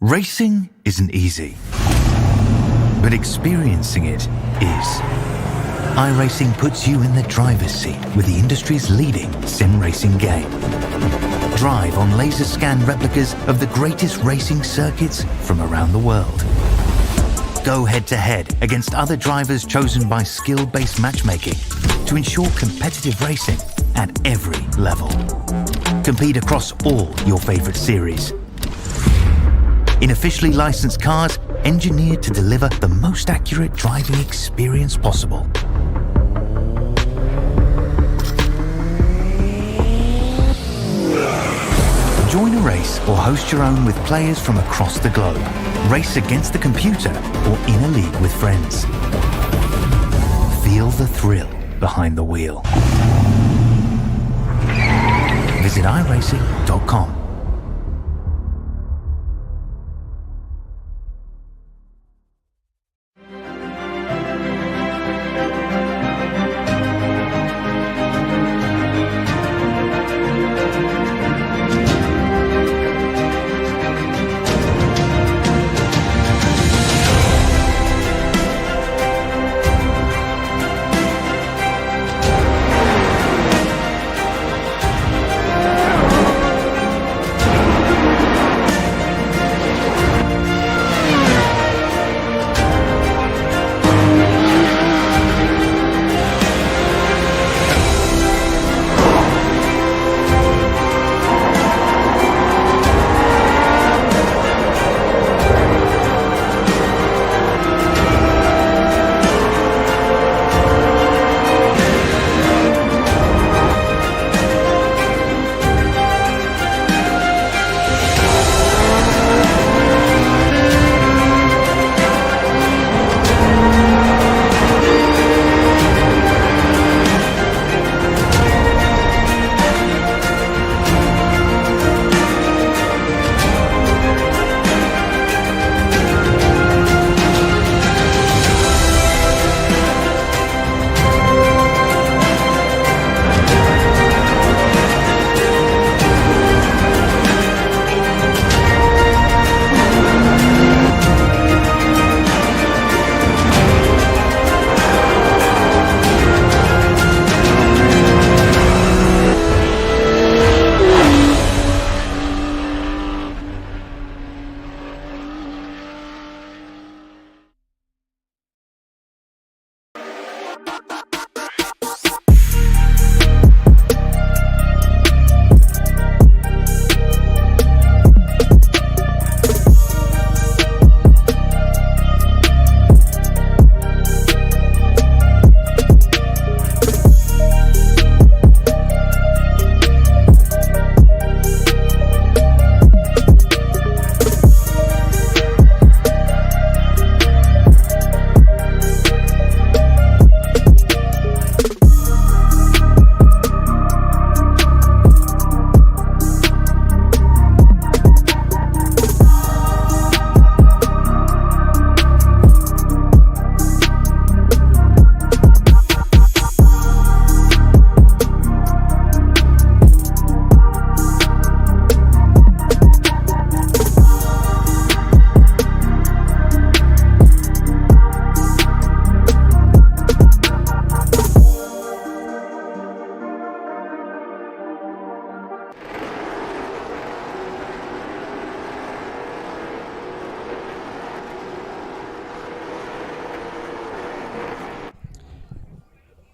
Racing isn't easy, but experiencing it is. iRacing puts you in the driver's seat with the industry's leading sim racing game. Drive on laser scan replicas of the greatest racing circuits from around the world. Go head-to-head against other drivers chosen by skill-based matchmaking to ensure competitive racing at every level. Compete across all your favorite series. In officially licensed cars, engineered to deliver the most accurate driving experience possible. Join a race or host your own with players from across the globe. Race against the computer or in a league with friends. Feel the thrill behind the wheel. Visit IRACING.com.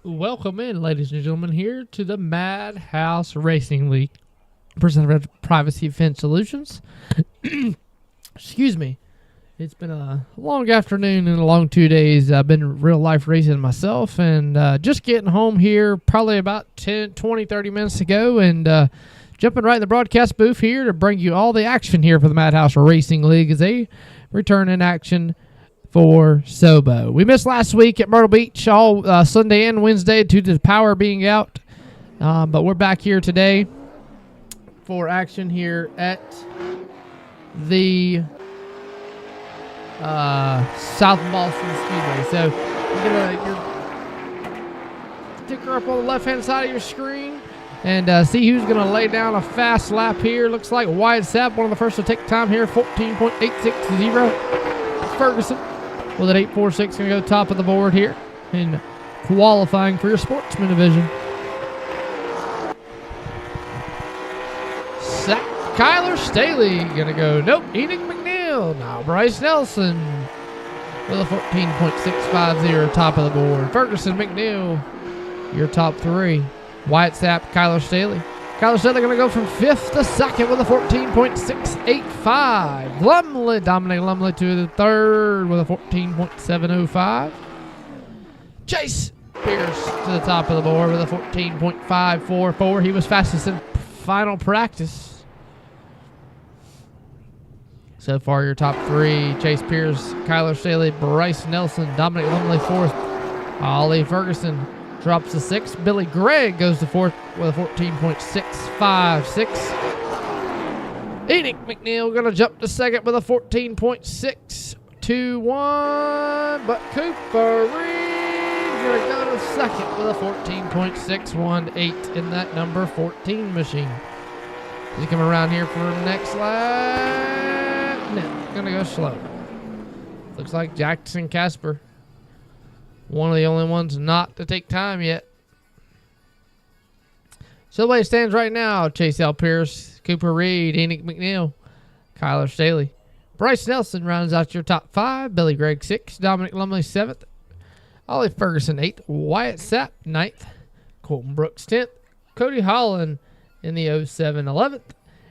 Welcome in, ladies and gentlemen, here to the Madhouse Racing League, presented by Privacy Defense Solutions. Excuse me. It's been a long afternoon and a long 2 days. I've been real life racing myself and just getting home here probably about 20, 30 minutes ago and jumping right in the broadcast booth here to bring you all the action here for the Madhouse Racing League as they return in action for Sobo. We missed last week at Myrtle Beach all Sunday and Wednesday due to the power being out, but we're back here today for action here at the South Boston Speedway. So you get your sticker up on the left-hand side of your screen. and see who's going to lay down a fast lap here. Looks like Wyatt Sapp, one of the first to take time here, 14.860. Ferguson with an 8.46, going to go top of the board here in qualifying for your Sportsman division. Kyler Staley going to go, nope, Enoch McNeil. Now Bryce Nelson with a 14.650 top of the board. Ferguson, McNeil, your top three. Wyatt Sapp, Kyler Staley. Kyler Staley going to go from 5th to 2nd with a 14.685. Dominic Lumley to the 3rd with a 14.705. Chase Pierce to the top of the board with a 14.544. He was fastest in final practice. So far, your top three: Chase Pierce, Kyler Staley, Bryce Nelson, Dominic Lumley 4th. Ollie Ferguson drops to 6th. Billy Gregg goes to 4th with a 14.656. Enoch McNeil going to jump to 2nd with a 14.621. But Cooper Reed going to go to 2nd with a 14.618 in that number 14 machine. He's coming around here for the next lap. No, gonna go slow. Looks like Jackson Casper, one of the only ones not to take time yet. So the way it stands right now: Chase L. Pierce, Cooper Reed, Enoch McNeil, Kyler Staley, Bryce Nelson rounds out your top 5. Billy Gregg 6th, Dominic Lumley 7th, Ollie Ferguson 8th, Wyatt Sapp 9th, Colton Brooks 10th, Cody Holland in the 07 11th.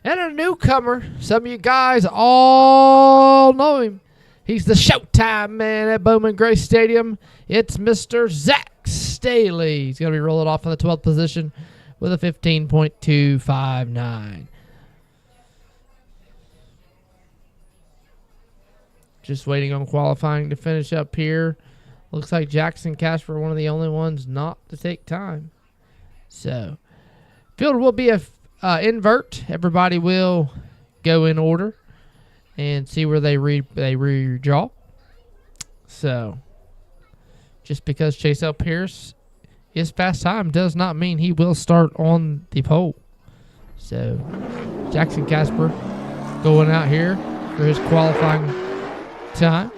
And a newcomer, some of you guys all know him. He's the Showtime man at Bowman Gray Stadium. It's Mr. Zach Staley. He's going to be rolling off in the 12th position with a 15.259. Just waiting on qualifying to finish up here. Looks like Jackson Casper, one of the only ones not to take time. So, field will be a invert. Everybody will go in order and see where they redraw. So, just because Chase L. Pierce is fast time does not mean he will start on the pole. So, Jackson Casper going out here for his qualifying time.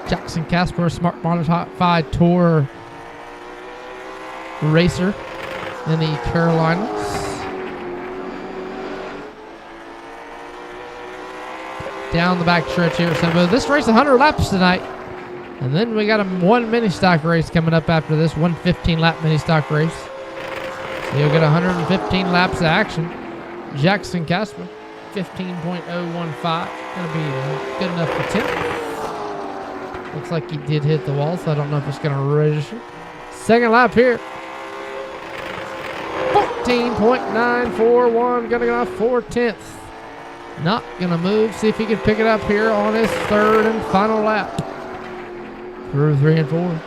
Jackson Casper, a smart modified tour racer in the Carolinas. Down the back stretch here. So this race 100 laps tonight. And then we got one mini stock race coming up after this, 115 lap mini stock race. So you'll get 115 laps of action. Jackson Casper, 15.015. Gonna be good enough for 10th. Looks like he did hit the wall, so I don't know if it's going to register. Second lap here. 14.941. Going to go off 4/10. Not going to move. See if he can pick it up here on his third and final lap. Through 3 and 4.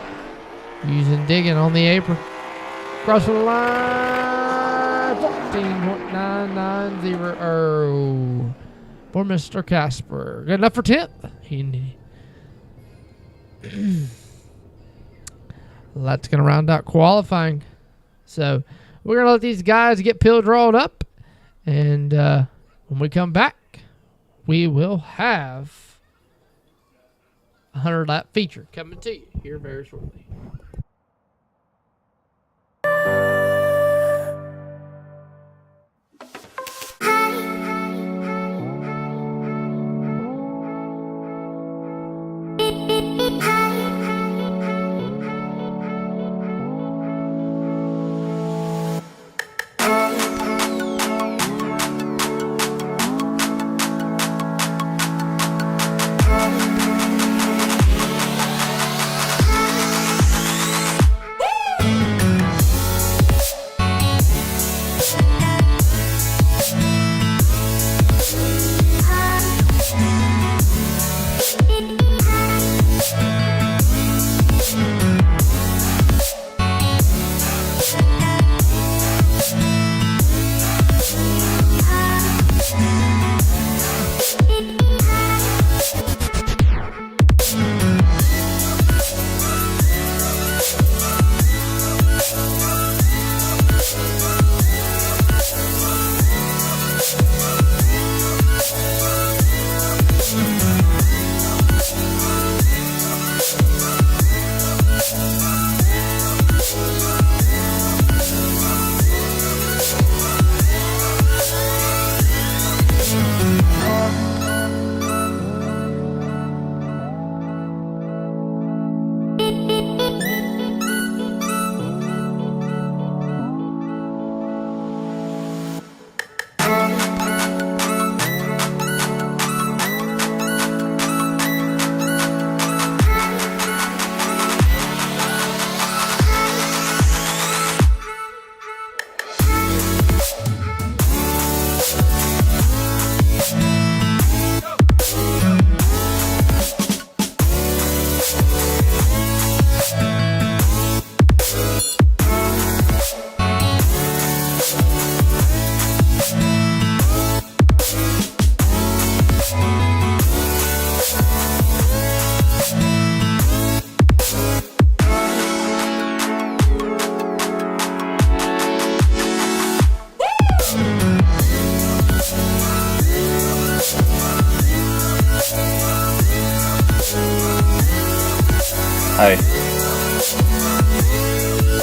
Using digging on the apron. Crossing the line. 14.990 for Mr. Casper. Good enough for 10th. That's going to round out qualifying. So we're going to let these guys get pill drawn up. And when we come back, we will have a 100 lap feature coming to you here very shortly.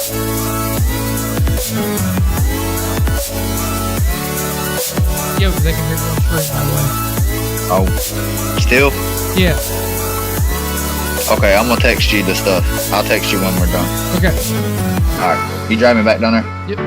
Yo, they can hear you on screen, by the way. Oh, still? Yeah. Okay, I'm gonna text you the stuff. I'll text you when we're done. Okay. All right, you driving back down there? Yep.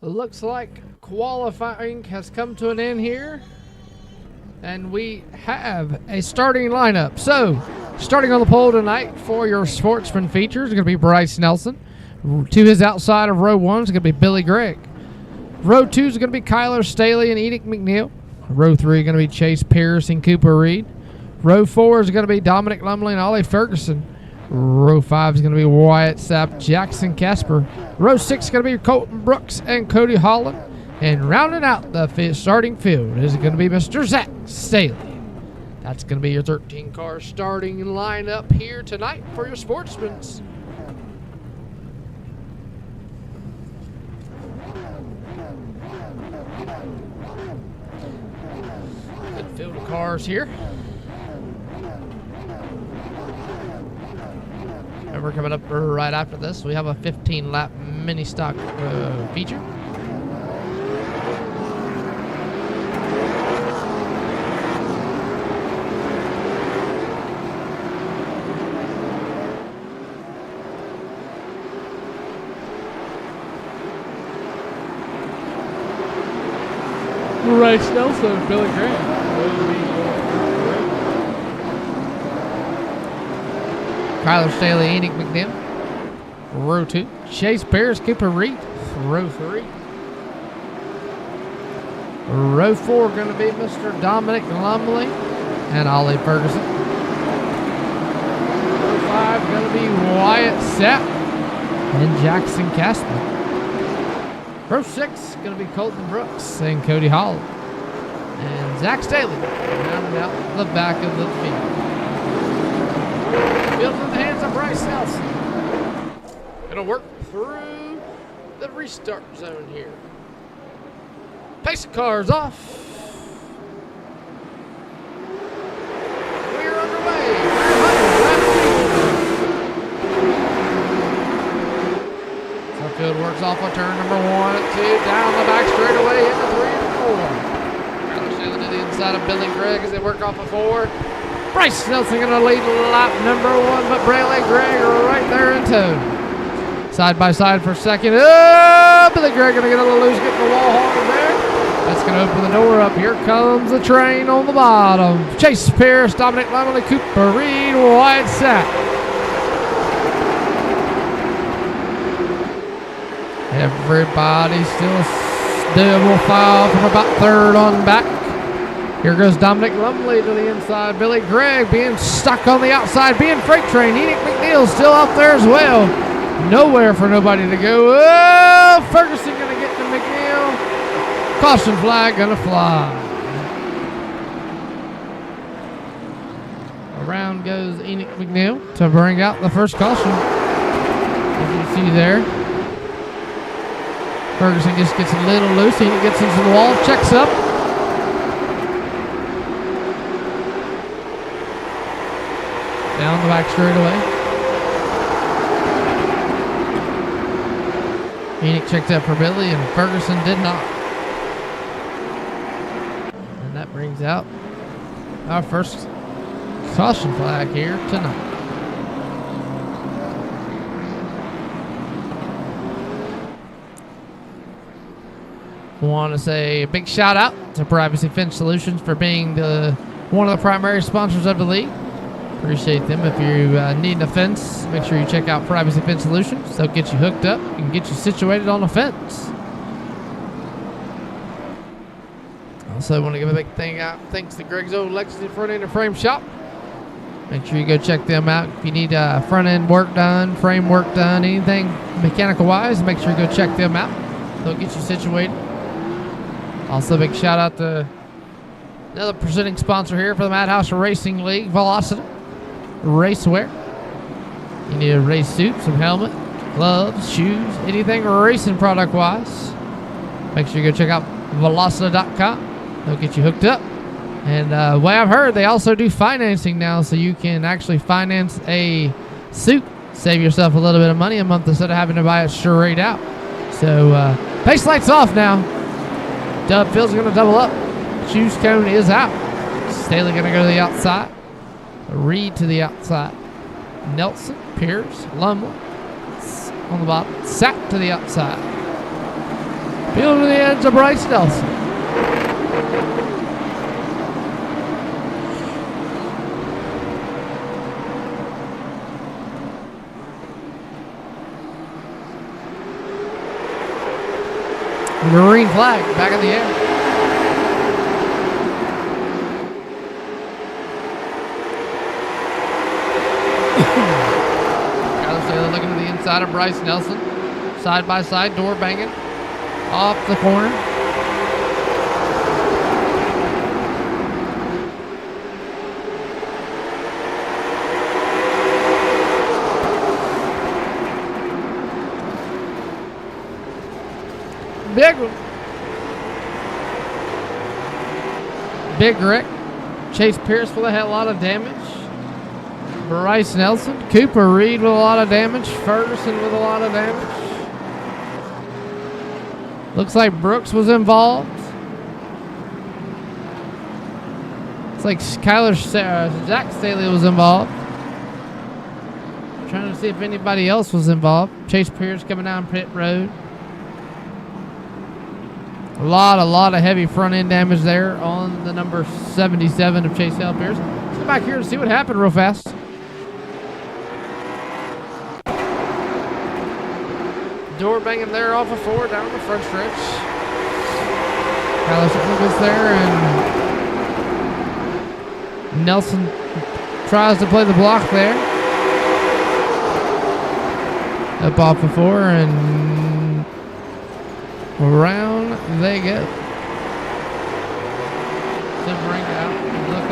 Looks like qualifying has come to an end here. And we have a starting lineup. So, starting on the pole tonight for your Sportsman features is going to be Bryce Nelson. To his outside of row 1 is going to be Billy Gregg. Row 2 is going to be Kyler Staley and Enoch McNeil. Row 3 is going to be Chase Pierce and Cooper Reed. Row 4 is going to be Dominic Lumley and Ollie Ferguson. Row 5 is going to be Wyatt Sapp, Jackson Casper. Row 6 is going to be Colton Brooks and Cody Holland. And rounding out the starting field is going to be Mr. Zach Staley. That's going to be your 13-car starting lineup here tonight for your Sportsmen. Good field of cars here. And we're coming up right after this. We have a 15-lap mini stock feature. Bryce Nelson, Billy Graham. Kyler Staley, Enoch McNeil. Row 2. Chase Pierce, Cooper Reed. Row 3. Row 4 going to be Mr. Dominic Lumley and Ollie Ferguson. Row 5 going to be Wyatt Sapp and Jackson Casper. Row 6 going to be Colton Brooks and Cody Holland. And Zach Staley rounding out the back of the field. Field in the hands of Bryce Nelson. Gonna work through the restart zone here. Pace of cars off. We're underway. Field works off on turn number 1 and 2, down the back straightaway into 3 and 4. Kyler Staley to the inside of Billy Gregg as they work off of 4. Bryce Nelson going to lead lap number 1, but Braylon Gregg right there in tow. Side by side for second. Oh, Billy Gregg going to get a little loose, getting the wall hauling there. That's going to open the door up. Here comes the train on the bottom. Chase Pierce, Dominic Lumley, Cooper Reed, Wyatt Sapp. Everybody still Double file from about third on back. Here goes Dominic Lumley to the inside. Billy Gregg being stuck on the outside, being freight trained. Enoch McNeil still out there as well. Nowhere for nobody to go. Oh, Ferguson going to get to McNeil. Caution flag going to fly. Around goes Enoch McNeil to bring out the first caution. As you see there. Ferguson just gets a little loose. Enoch gets into the wall, checks up. Down the back straightaway. Enoch checked up for Billy, and Ferguson did not. And that brings out our first caution flag here tonight. Want to say a big shout out to Privacy Fence Solutions for being one of the primary sponsors of the league. Appreciate them. If you need a fence, make sure you check out Privacy Fence Solutions. They'll get you hooked up and get you situated on a fence. Also want to give a big thanks to Greg's Old Lexington Front End and Frame Shop. Make sure you go check them out. If you need front end work done, frame work done, anything mechanical wise, make sure you go check them out. They'll get you situated. Also big shout out to another presenting sponsor here for the Madhouse Racing League, Velocity Racewear. You need a race suit, some helmet, gloves, shoes, anything racing product wise. Make sure you go check out velocity.com. They'll get you hooked up. And the way I've heard, they also do financing now, so you can actually finance a suit. Save yourself a little bit of money a month instead of having to buy it straight out. So pace lights off now. Dub Field's going to double up. Shoes cone is out. Staley going to go to the outside. Reed to the outside. Nelson, Pierce, Lumley on the bottom. Sapp to the outside. Field to the edge of Bryce Nelson. Marine flag back in the air. Looking to the inside of Bryce Nelson. Side by side, door banging. Off the corner. Big one. Big Rick. Chase Pierce with a lot of damage. Bryce Nelson, Cooper Reed with a lot of damage, Ferguson with a lot of damage. Looks like Brooks was involved. Looks like Zach Staley was involved. Trying to see if anybody else was involved. Chase Pierce coming down pit road. A lot of heavy front end damage there on the number 77 of Chase L. Pierce. Let's go back here and see what happened real fast. Door banging there off of 4 down the front stretch. Carlos Lucas there, and Nelson tries to play the block there. Up off of 4, and around they go. To bring out the look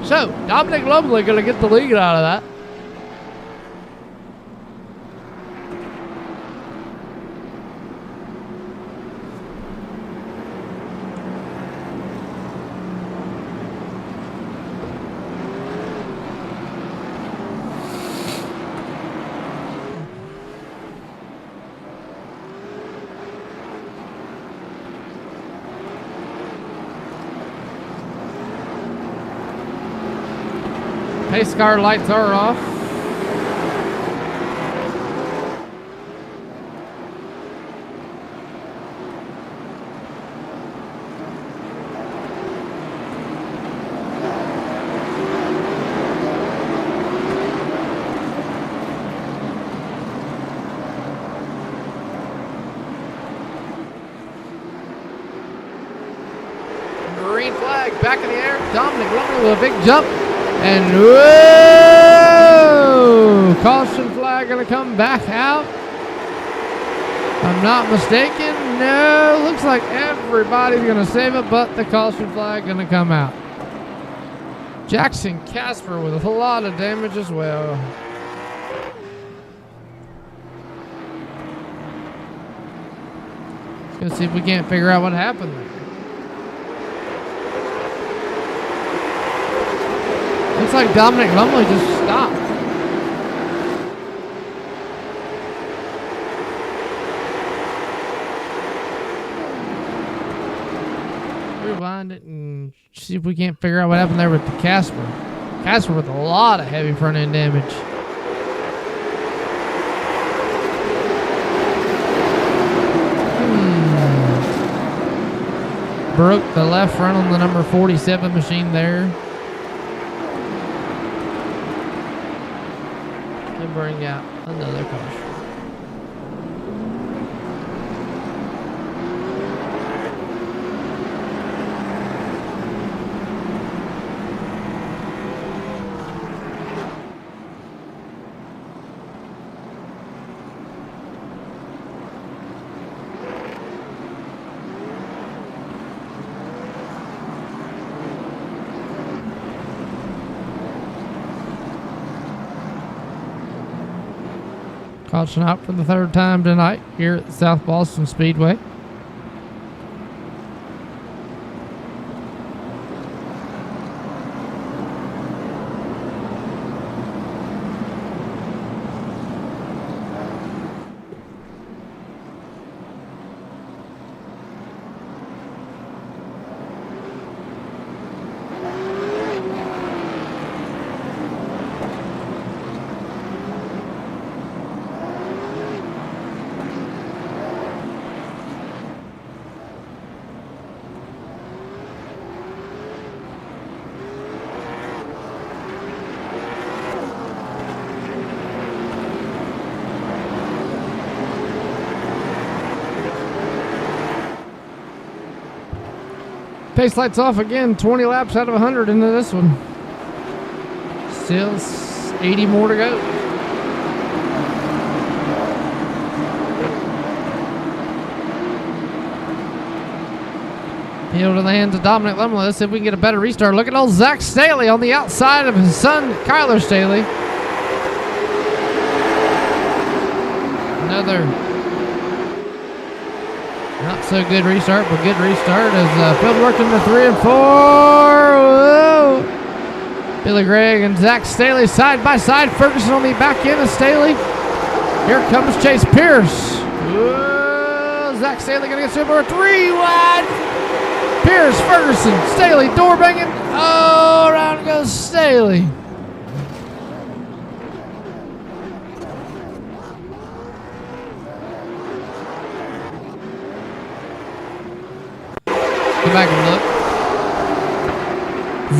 off. So, Dominic Lumley going to get the lead out of that. Pace car lights are off. green flag back in the air. Dominic Lumley with a big jump. And whoa! Caution flag going to come back out. If I'm not mistaken. No, looks like everybody's going to save it, but the caution flag going to come out. Jackson Casper with a lot of damage as well. Let's go see if we can't figure out what happened there. Looks like Dominic Lumley just stopped. Rewind it and see if we can't figure out what happened there with the Casper. Casper with a lot of heavy front end damage. Broke the left front on the number 47 machine there. And bring out another caution. Caution out for the third time tonight here at South Boston Speedway. Pace lights off again, 20 laps out of 100 into this one. Still 80 more to go. Field in the hands of Dominic Lumley. Let's see if we can get a better restart. Look at old Zach Staley on the outside of his son, Kyler Staley. Another not so good restart, but good restart as field worked into 3 and 4. Whoa. Billy Gregg and Zach Staley side by side. Ferguson on the back end of Staley. Here comes Chase Pierce. Whoa. Zach Staley going to get super 3 wide. Pierce, Ferguson, Staley, door banging. Oh, around goes Staley. Go back and look.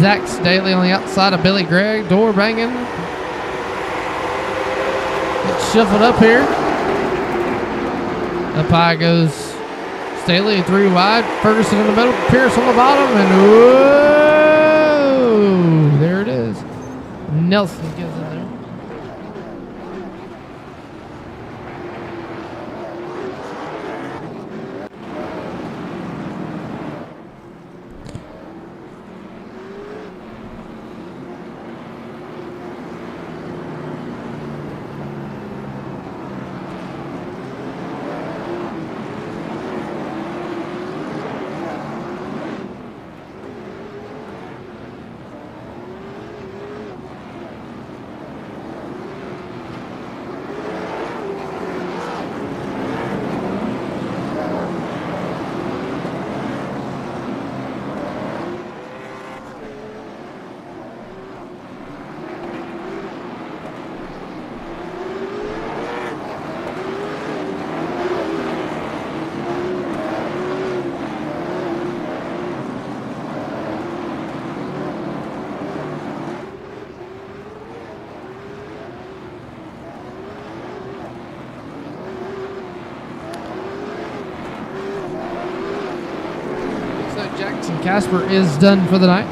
Zach Staley on the outside of Billy Gregg, door banging. Gets shuffled up here. Up high goes Staley, 3 wide. Ferguson in the middle, Pierce on the bottom, and whoa! There it is. Nelson gets in there. Jackson Casper is done for the night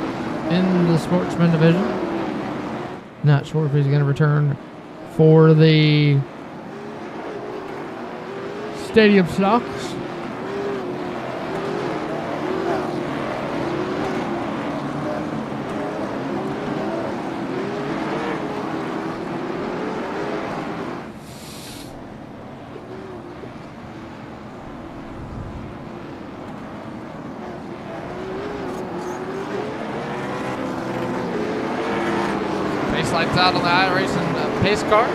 in the Sportsman division. Not sure if he's going to return for the Stadium Stocks. Lights out on the iRacing pace car.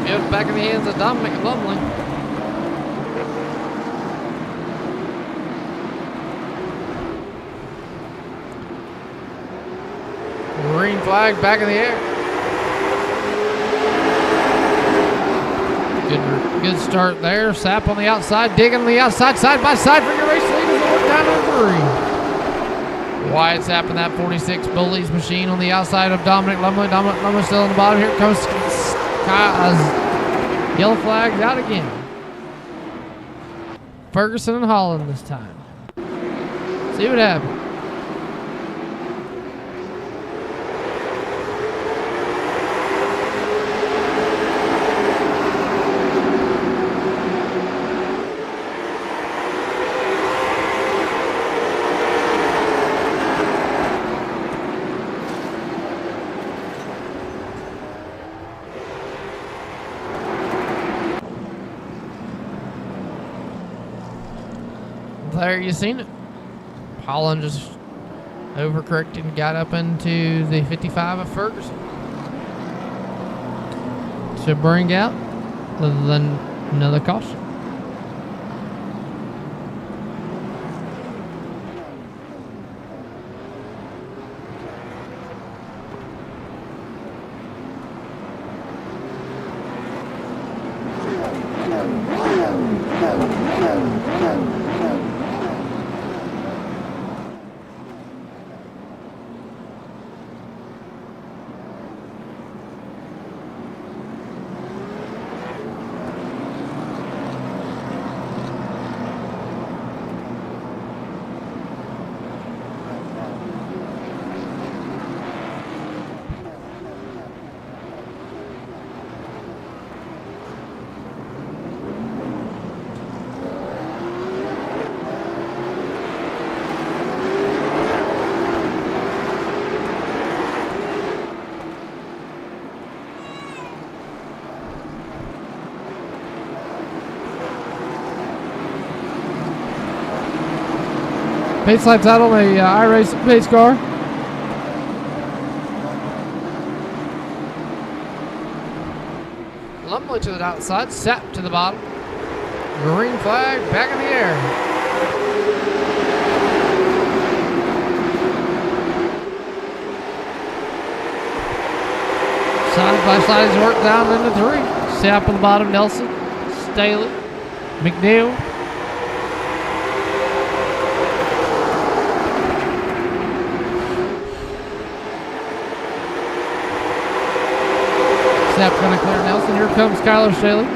Field back in the hands of Dominic Lumley. Green flag back in the air. Good start there. Sap on the outside, digging on the outside, side by side for your race lead as they work down to 3. Wyatt Sap in that 46 Bullies machine on the outside of Dominic Lumley. Dominic Lumley still on the bottom. Here comes yellow flags out again. Ferguson and Holland this time. See what happens. There you seen it. Holland just overcorrected and got up into the 55 of Ferguson to bring out another caution. Pace lights out on the iRacing pace car. Lumley to the outside, Sap to the bottom. Green flag back in the air. Side by side is worked down into 3. Sap on the bottom, Nelson, Staley, McNeil. Sap going to clear Nelson. Here comes Kyler Staley.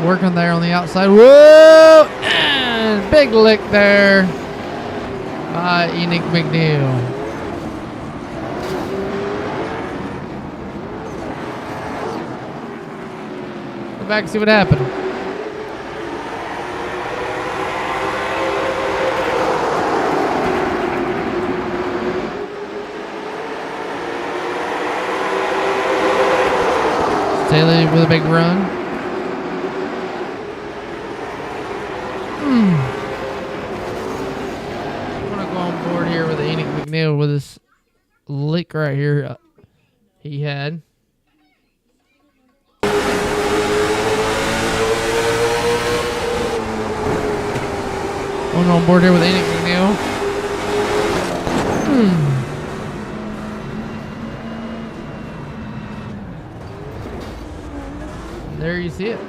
Working there on the outside. Whoa! And big lick there by Enoch McNeil. Go back and see what happened. Staley with a big run. I'm going to go on board here with Enoch McNeil with this lick right here he had. Going on board here with Enoch McNeil. There you see it.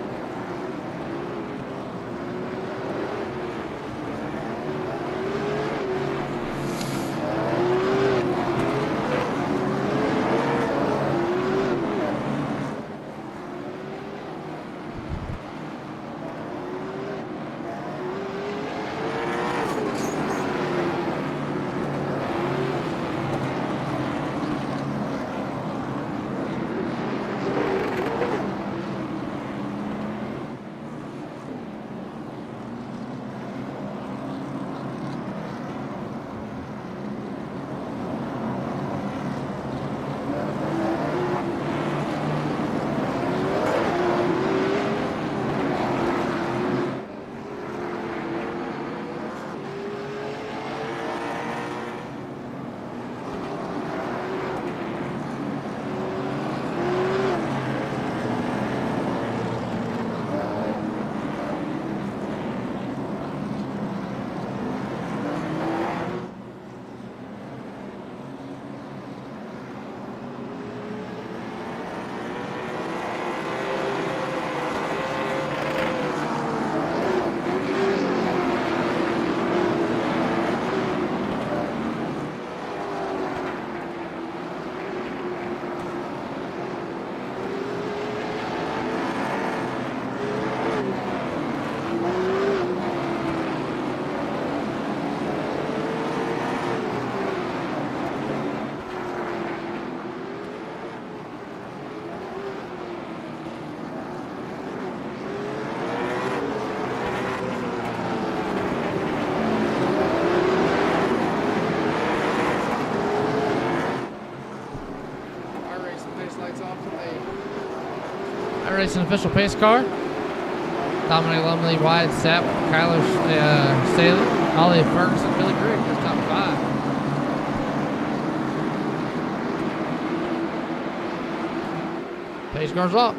Racing official pace car. Dominic Lumley, Wyatt Sapp, Kyler Staley, Ollie Ferguson, Billy Grigg, there's top 5. Pace car's up.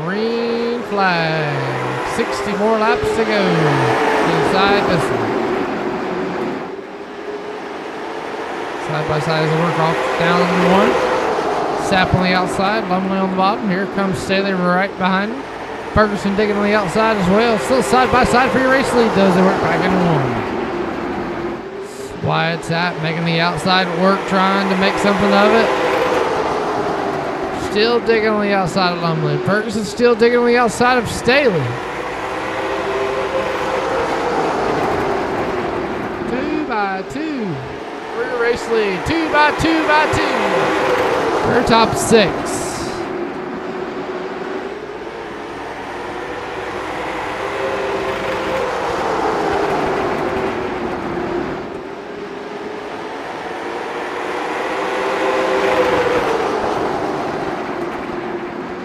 Green flag. 60 more laps to go. Inside this one. Side by side as they work off down in 1. Sapp on the outside, Lumley on the bottom. Here comes Staley right behind him. Ferguson digging on the outside as well. Still side by side for your race lead though as they work back into 1. Wyatt Sapp making the outside work, trying to make something of it. Still digging on the outside of Lumley. Ferguson still digging on the outside of Staley. 2 by 2 for your race lead. 2 by 2 by 2 for your top 6.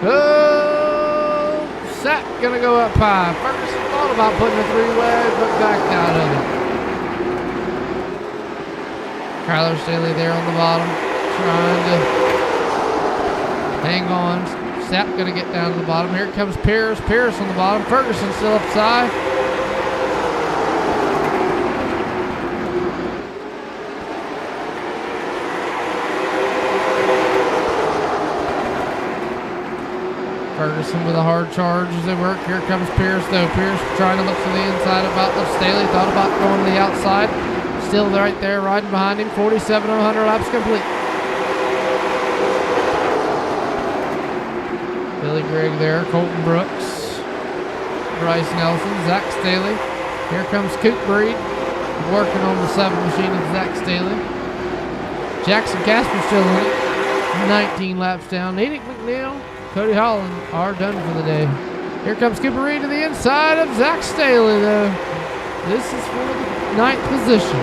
Oh, Sapp gonna go up high. Ferguson thought about putting a 3-way, but backed out of it. Kyler Staley there on the bottom, trying to hang on. Sapp gonna get down to the bottom. Here comes Pierce. Pierce on the bottom. Ferguson still upside. Ferguson with a hard charge as they work. Here comes Pierce though. Pierce trying to look to the inside about Staley. Thought about going to the outside. Still right there riding behind him. 47 on 100 laps complete. Billy Grigg there. Colton Brooks. Bryce Nelson. Zach Staley. Here comes Coop Breed. Working on the 7 machine of Zach Staley. Jackson Casper still in it. 19 laps down. Enoch McNeil, Cody Holland are done for the day. Here comes Cooper Reed to the inside of Zach Staley, though. This is for the 9th position.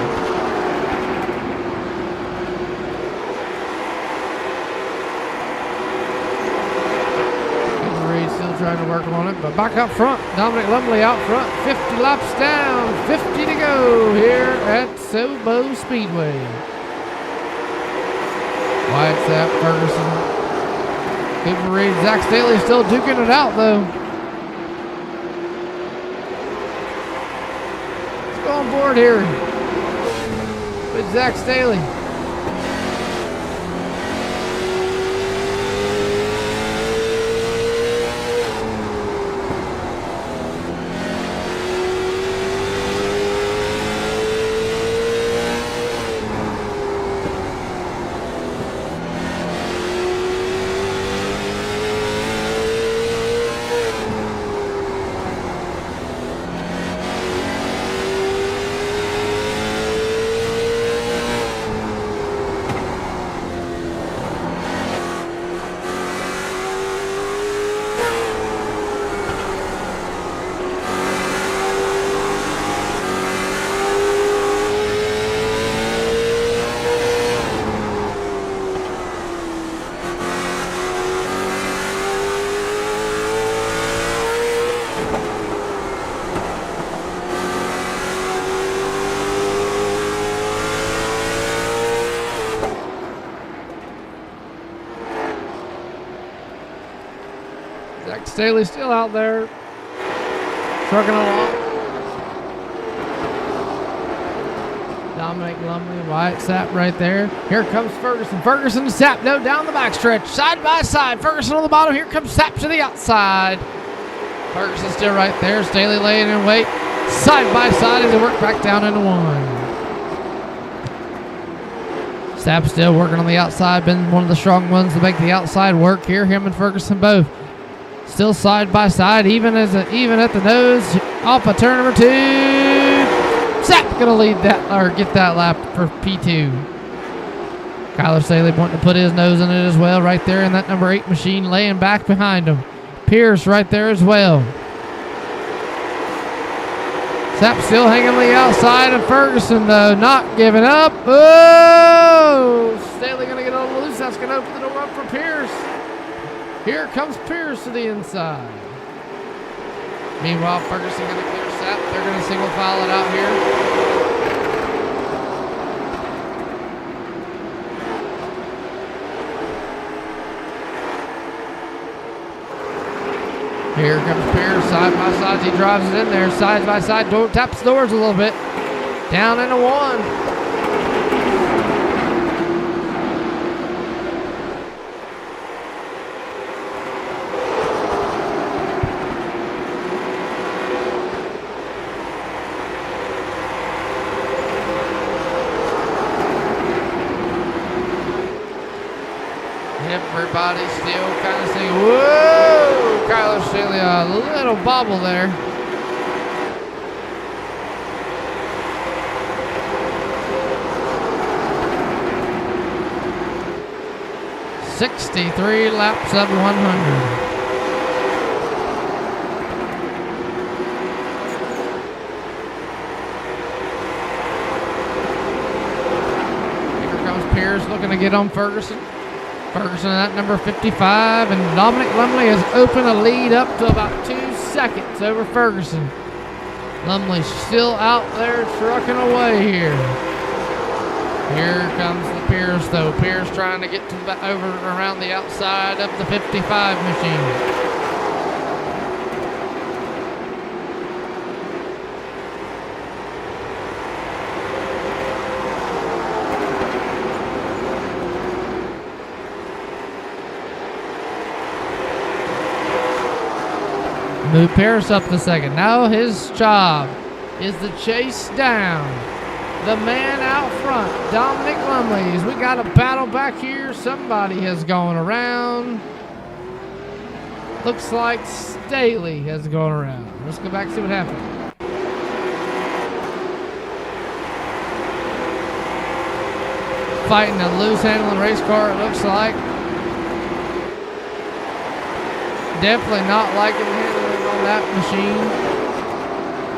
Cooper Reed still trying to work on it, but back up front. Dominic Lumley out front. 50 laps down. 50 to go here at Sobo Speedway. Wyatt Sapp, Ferguson. Cooper Reed, Zach Staley still duking it out though. Let's go on board here with Zach Staley. Zach Staley still out there, trucking along. Dominic Lumley, Wyatt Sapp right there. Here comes Ferguson. Ferguson to Sapp. No, down the backstretch. Side by side. Ferguson on the bottom. Here comes Sapp to the outside. Ferguson still right there. Staley laying in wait. Side by side as they work back down into 1. Sapp still working on the outside. Been one of the strong ones to make the outside work here. Him and Ferguson both. Still side by side, even at the nose, off of turn number 2. Sapp gonna lead that or get that lap for P2. Kyler Staley wanting to put his nose in it as well, right there in that number 8 machine, laying back behind him. Pierce right there as well. Sapp still hanging on the outside of Ferguson though, not giving up. Oh, Staley gonna get a little loose. That's gonna open the door up for Pierce. Here comes Pierce to the inside. Meanwhile, Ferguson going to clear set. They're going to single file it out here. Here comes Pierce, side by side. He drives it in there, side by side. Taps the doors a little bit. Down into one. Everybody's still kind of saying, whoa! Kyler Staley, a little bobble there. $63 laps of 100. Here comes Pierce looking to get on Ferguson. Ferguson at number 55, and Dominic Lumley has opened a lead up to about 2 seconds over Ferguson. Lumley's still out there trucking away here. Here comes the Pierce, though. Pierce trying to get to over around the outside of the 55 machine. Move Pierce up to second. Now his job is to chase down the man out front, Dominic Lumley. We got a battle back here. Somebody has gone around. Looks like Staley has gone around. Let's go back and see what happened. Fighting a loose handling race car, it looks like. Definitely not liking the handling on that machine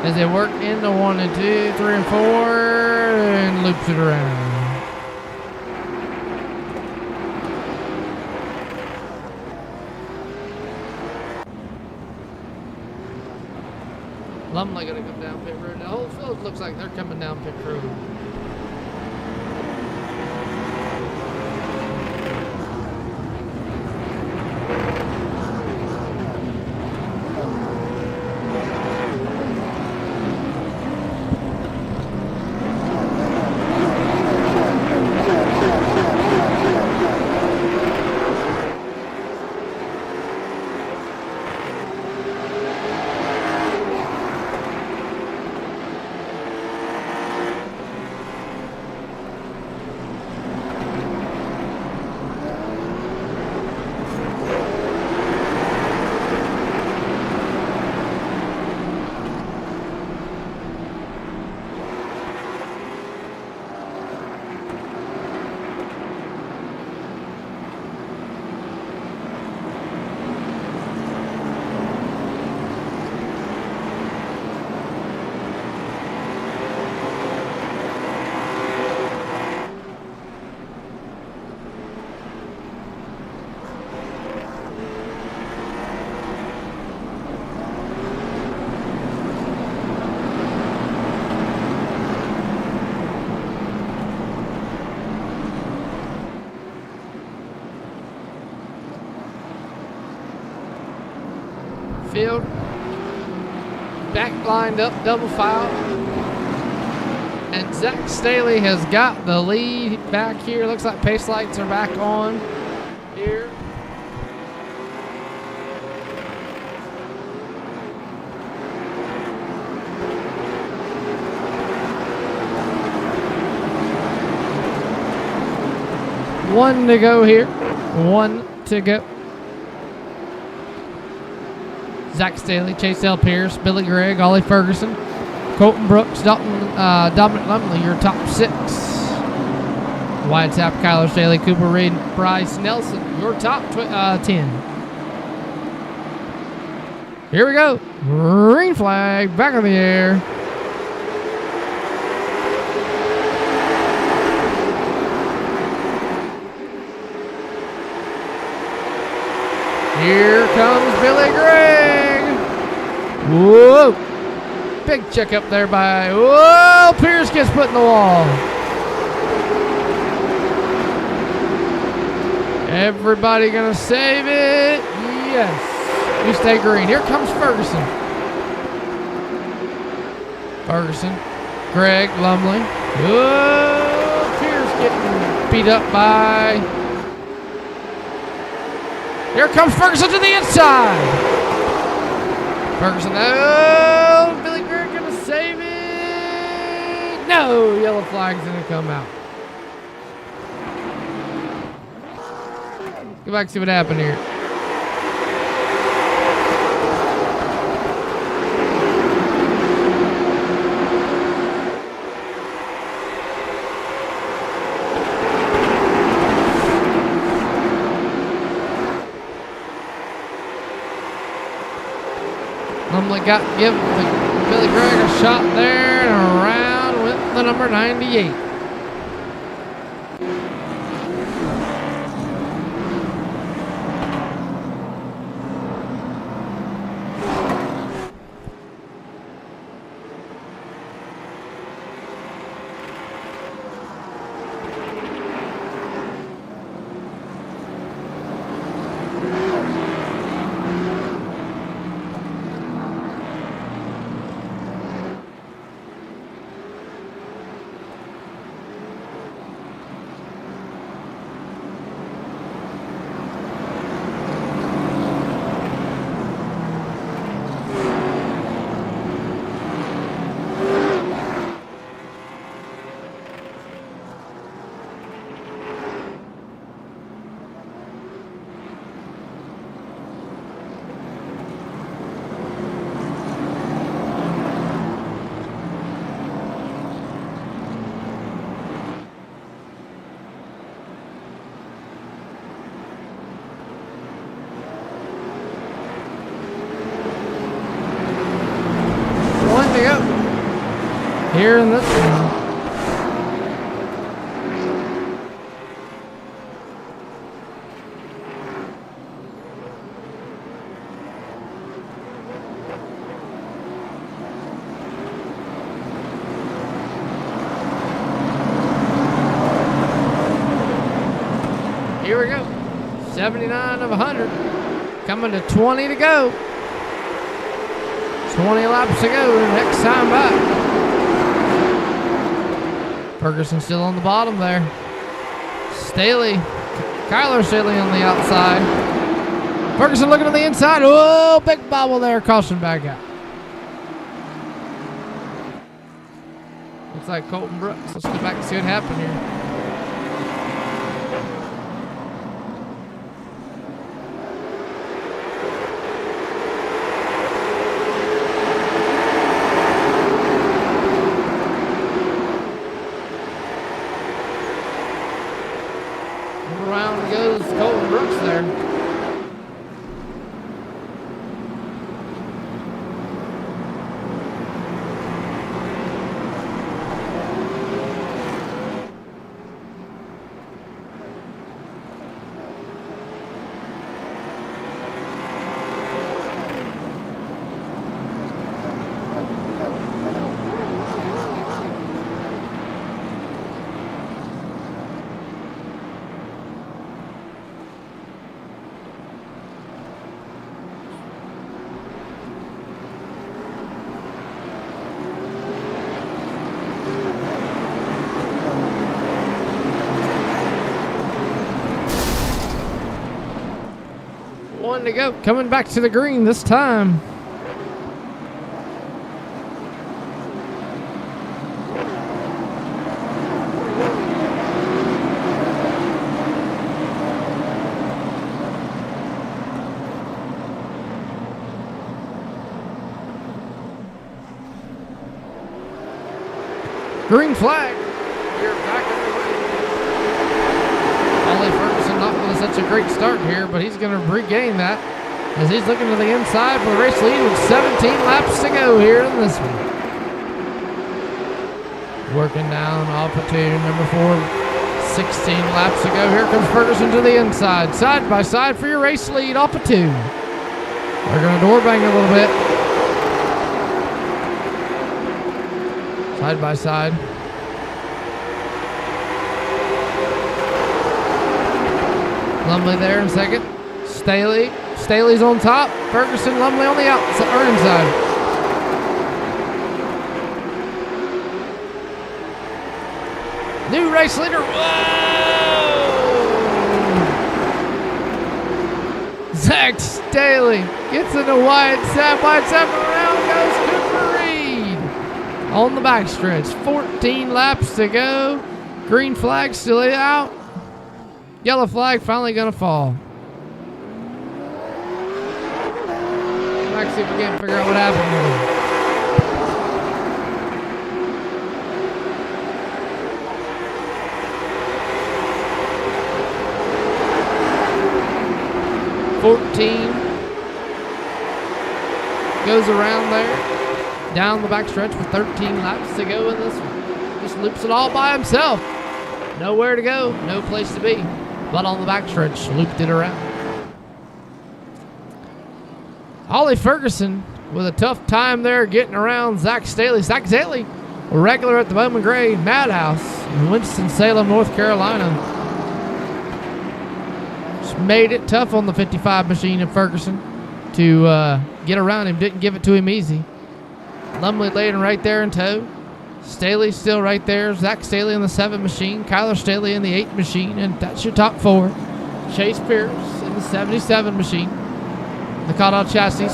as they work into 1 and 2, 3 and 4, and loops it around. Lumley gonna come down pit road. The whole field looks like they're coming down pit road. Field back lined up, double file, and Zach Staley has got the lead back here. Looks like pace lights are back on here. One to go here. One to go. Zach Staley, Chase L. Pierce, Billy Gregg, Ollie Ferguson, Colton Brooks, Dominic Lumley, your top 6. Wyatt Tapp, Kyler Staley, Cooper Reed, Bryce Nelson, your top 10. Here we go. Green flag, back in the air. Whoa! Big check up there by, whoa! Pierce gets put in the wall. Everybody gonna save it? Yes. You stay green. Here comes Ferguson. Ferguson. Greg Lumley. Whoa! Pierce getting beat up by... Here comes Ferguson to the inside. Ferguson, oh, Billy Greg gonna save it. No, yellow flag's gonna come out. Go back and see what happened here. Lumley give Billy Greg a shot there and around with the number 98. Here in this one. Here we go. 79 of 100. Coming to 20 to go. 20 laps to go. Next time back. Ferguson still on the bottom there. Staley. Kyler Staley on the outside. Ferguson looking on the inside. Oh, big bobble there. Caution back out. Looks like Colton Brooks. Let's go back and see what happened here. Around goes Colton Brooks there. One to go. Coming back to the green this time. Green flag. You're back in the lead. Ollie Ferguson not with such a great start here, but he's going to regain that as he's looking to the inside for the race lead with 17 laps to go here in this one. Working down off of number 4, 16 laps to go. Here comes Ferguson to the inside, side by side for your race lead off of 2. They're going to door bang a little bit. Side by side. Lumley there in second. Staley's on top. Ferguson, Lumley on the outside or inside. New race leader. Whoa! Zach Staley gets into Wyatt Sapp. Wyatt Sapp around goes Cooper Reed on the backstretch. 14 laps to go. Green flag still out. Yellow flag finally gonna fall. Let's see if we can figure out what happened with him. Goes around there, down the backstretch with 13 laps to go in this one. Just loops it all by himself. Nowhere to go, no place to be. But on the backstretch, looped it around. Ollie Ferguson with a tough time there getting around Zach Staley. Zach Staley, a regular at the Bowman Gray Madhouse in Winston-Salem, North Carolina. Just made it tough on the 55 machine of Ferguson to get around him. Didn't give it to him easy. Lumley laying right there in tow. Staley still right there. Zach Staley in the 7 machine. Kyler Staley in the 8 machine. And that's your top 4. Chase Pierce in the 77 machine. The Caudal chassis.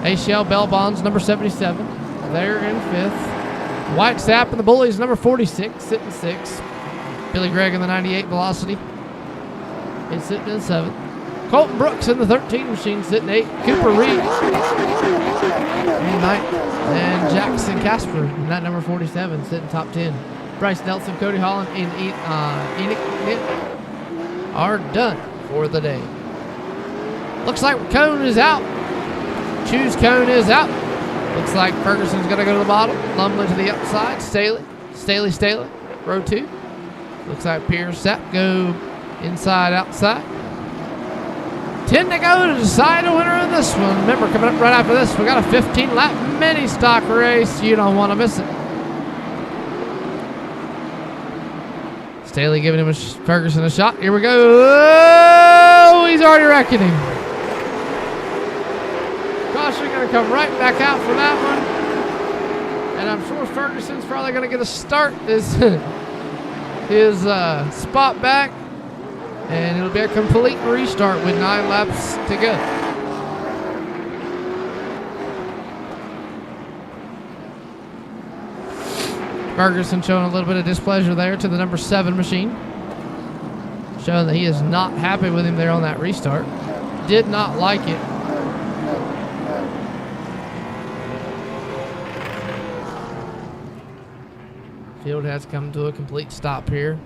ACL Bell Bonds, number 77. There in 5th. White Sapp and the Bullies, number 46, sitting 6th. Billy Gregg in the 98 Velocity is sitting in 7th. Colton Brooks in the 13 machine, sitting 8th. Cooper Reed in 9th. And Jackson Casper in that number 47, sitting top 10. Bryce Nelson, Cody Holland, and Enoch are done for the day. Looks like Cone is out. Choose Cone is out. Looks like Ferguson's going to go to the bottom. Lumley to the outside. Staley, row 2. Looks like Pierce Sapp go inside, outside. 10 to go to decide a winner in this one. Remember, coming up right after this, we got a 15-lap mini stock race. You don't want to miss it. Staley giving Ferguson a shot. Here we go. Oh, he's already wrecking him. Caution going to come right back out for that one. And I'm sure Ferguson's probably going to get a start his spot back. And it'll be a complete restart with 9 laps to go. Ferguson showing a little bit of displeasure there to the number 7 machine. Showing that he is not happy with him there on that restart. Did not like it. Field has come to a complete stop here.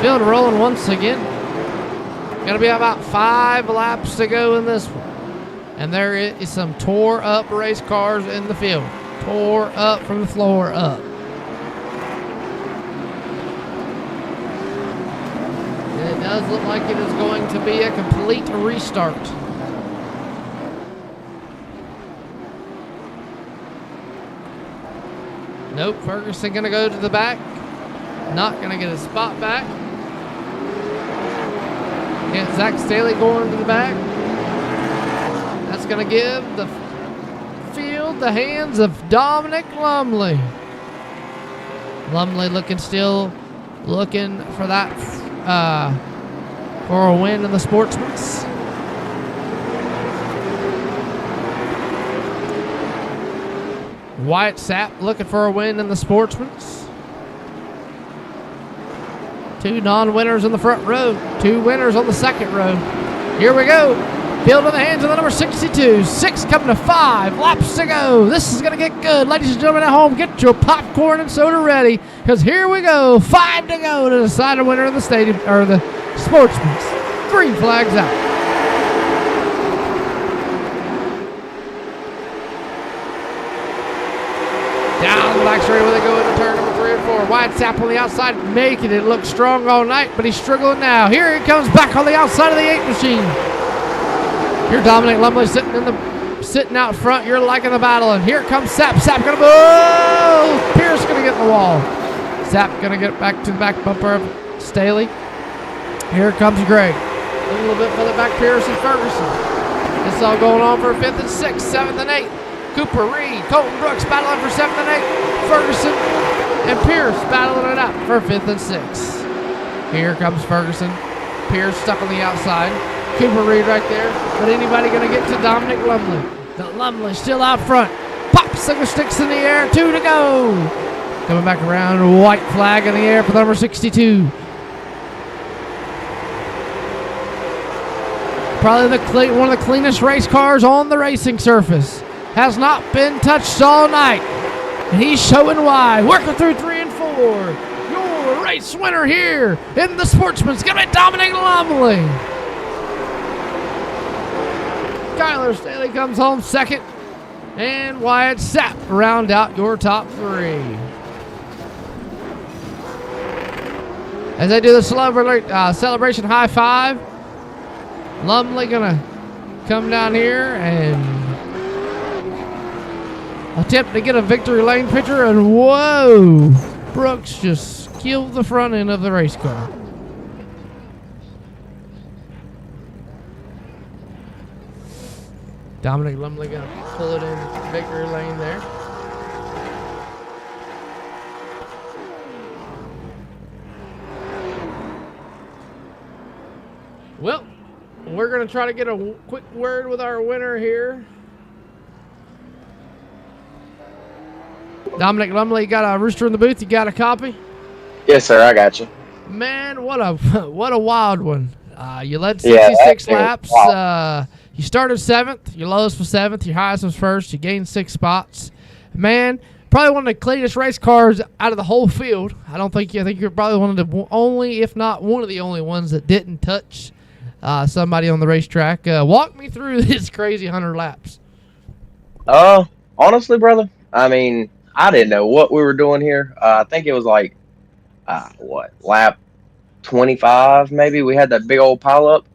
Field rolling once again. Going to be about 5 laps to go in this one. And there is some tore up race cars in the field. Tore up from the floor up. And it does look like it is going to be a complete restart. Nope, Ferguson going to go to the back. Not going to get a spot back. Get Zach Staley going to the back. That's going to give the field the hands of Dominic Lumley. Lumley looking for that for a win in the Sportsman's. Wyatt Sapp looking for a win in the Sportsman's. 2 non-winners in the front row. 2 winners on the second row. Here we go. Field in the hands of the number 62. 6 coming to 5. Laps to go. This is going to get good. Ladies and gentlemen at home, get your popcorn and soda ready, because here we go. 5 to go to decide a winner in the stadium, or the Sportsman's. Green flags out. blacks ready when they go into turn number 3 and 4. Wide Sap on the outside, making it look strong all night, but he's struggling now. Here he comes back on the outside of the 8 machine. Here Dominic Lumley sitting out front. You're liking the battle, and here comes Sap. Sap gonna move. Pierce gonna get in the wall. Sap gonna get back to the back bumper of Staley. Here comes Gray. A little bit further back, Pierce and Ferguson. This is all going on for 5th and 6, 7th and 8. Cooper, Reed, Colton Brooks battling for 7th and 8. Ferguson and Pierce battling it out for 5th and 6. Here comes Ferguson. Pierce stuck on the outside. Cooper Reed right there. But anybody going to get to Dominic Lumley? Lumley still out front. Pop, single sticks in the air. 2 to go. Coming back around. White flag in the air for number 62. Probably one of the cleanest race cars on the racing surface. Has not been touched all night. And he's showing why. Working through 3 and 4. Your race winner here in the Sportsman's going to be Dominic Lumley. Kyler Staley comes home second. And Wyatt Sapp round out your top 3. As they do the celebration high five, Lumley gonna come down here and attempt to get a victory lane picture, and whoa, Brooks just killed the front end of the race car. Dominic Lumley gonna pull it in victory lane there. Well, we're going to try to get a quick word with our winner here. Dominic Lumley, you got a rooster in the booth? You got a copy? Yes, sir. I got you. Man, what a wild one. You led 66 laps. Wow. You started 7th. Your lowest was 7th. Your highest was 1st. You gained 6 spots. Man, probably one of the cleanest race cars out of the whole field. I think you're probably one of the only, if not one of the only ones that didn't touch somebody on the racetrack. Walk me through this crazy 100 laps. Honestly, brother, I mean, I didn't know what we were doing here. I think it was like, lap 25 maybe. We had that big old pile up.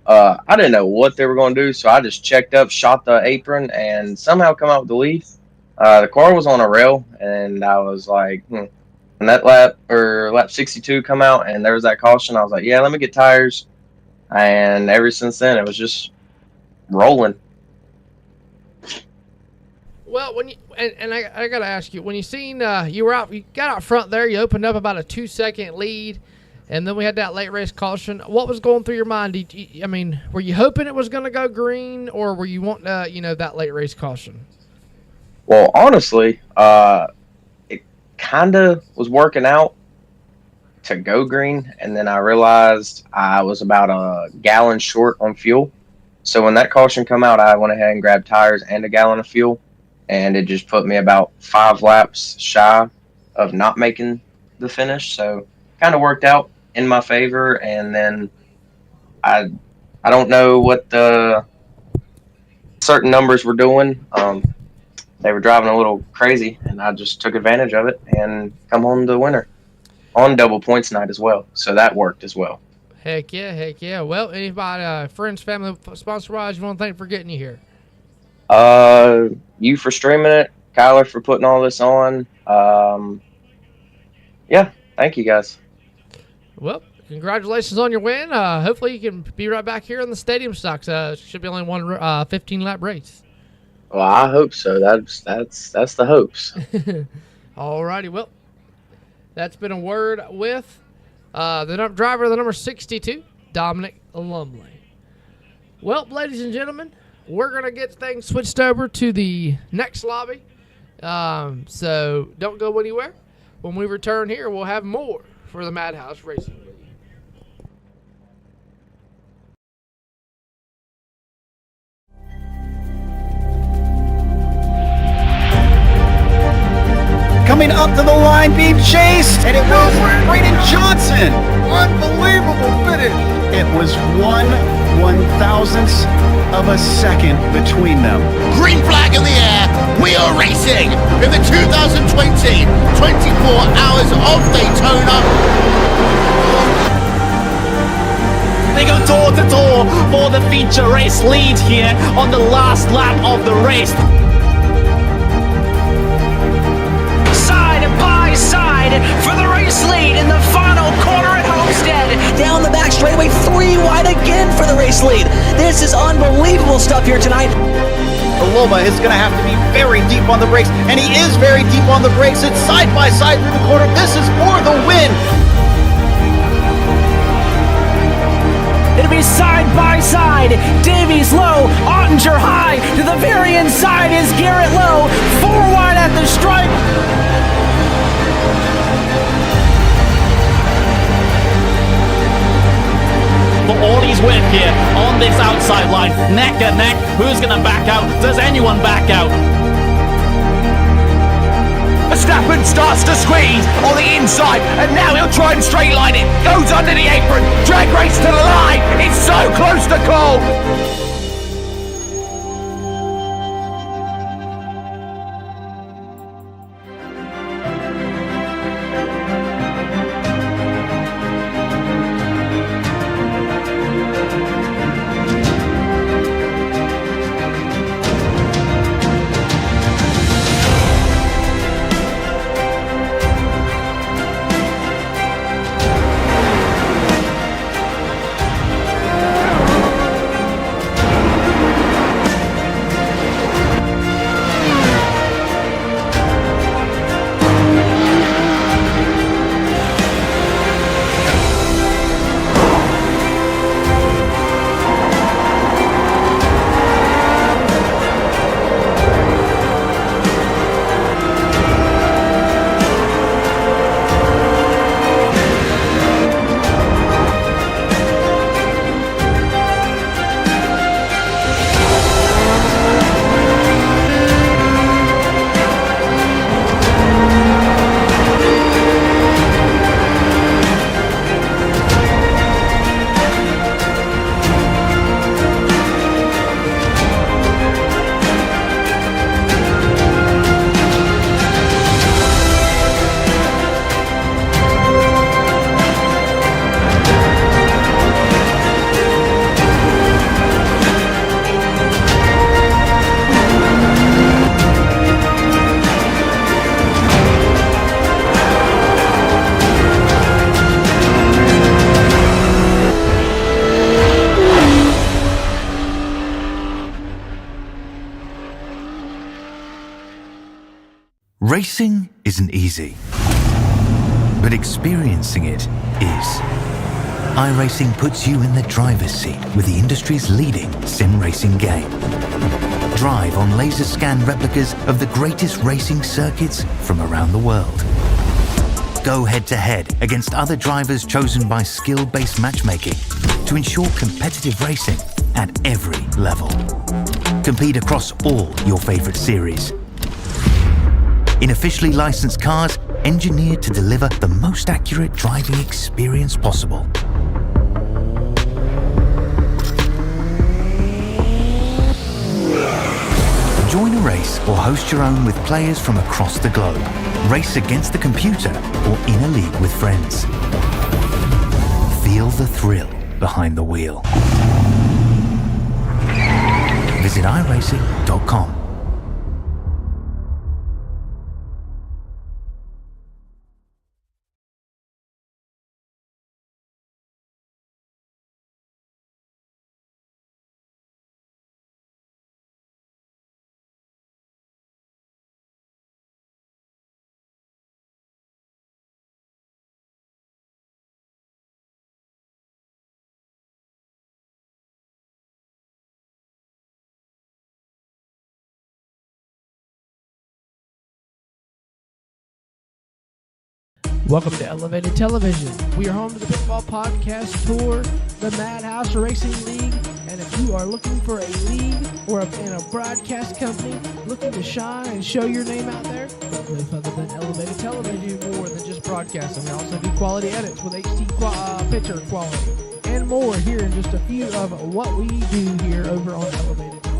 I didn't know what they were going to do, so I just checked up, shot the apron, and somehow come out with the lead. The car was on a rail, and I was like, And that lap 62 come out, and there was that caution. I was like, yeah, let me get tires. And ever since then, it was just rolling. Well, when you I gotta ask you, when you got out front there, you opened up about a 2-second lead, and then we had that late race caution. What was going through your mind? Were you hoping it was going to go green, or were you wanting that late race caution? Well, honestly, it kind of was working out to go green, and then I realized I was about a gallon short on fuel. So when that caution come out, I went ahead and grabbed tires and a gallon of fuel, and it just put me about 5 laps shy of not making the finish. So kind of worked out in my favor. And then I don't know what the certain numbers were doing. They were driving a little crazy, and I just took advantage of it and come home the winner on double points night as well. So that worked as well. Heck yeah. Well, anybody, friends, family, sponsor-wise, you want to thank for getting you here? You for streaming it, Kyler for putting all this on. Yeah, thank you guys. Well, congratulations on your win. Hopefully you can be right back here in the stadium stocks. Should be only one 15-lap race. Well, I hope so. That's the hopes. All righty. Well, that's been a word with the driver of the number 62, Dominic Lumley. Well, ladies and gentlemen, we're going to get things switched over to the next lobby. So don't go anywhere. When we return here, we'll have more for the Madhouse Racing League. coming up to the line, being chased, and it was Braden Johnson. Unbelievable finish. It was 1/1000th of a second between them. Green flag in the air. We are racing in the 2020 24 Hours of Daytona. They go door to door for the feature race lead here on the last lap of the race. Side by side for the race lead in the final corner at Homestead. Down the back straightaway, 3 wide again for the race lead. This is unbelievable stuff here tonight. Loma is going to have to be very deep on the brakes, and he is very deep on the brakes. It's side by side through the corner. This is for the win. It'll be side by side. Davies low, Ottinger high. To the very inside is Garrett Low. 4 wide at the stripe. For all he's worth here on this outside line, neck and neck. Who's going to back out? Does anyone back out? Verstappen starts to squeeze on the inside, and now he'll try and straight line it. Goes under the apron, drag race to the line. It's so close to call. Racing isn't easy, but experiencing it is. iRacing puts you in the driver's seat with the industry's leading sim racing game. Drive on laser scan replicas of the greatest racing circuits from around the world. Go head to head against other drivers chosen by skill-based matchmaking to ensure competitive racing at every level. Compete across all your favorite series. In officially licensed cars, engineered to deliver the most accurate driving experience possible. Join a race or host your own with players from across the globe. Race against the computer or in a league with friends. Feel the thrill behind the wheel. Visit iracing.com. Welcome to Elevated Television. We are home to the Pinball Podcast Tour, the Madhouse Racing League, And if you are looking for a league or in a broadcast company looking to shine and show your name out there, look no further than Elevated Television. We do more than just broadcasting. We also do quality edits with HD picture quality and more. Here in just a few of what we do here over on Elevated Television.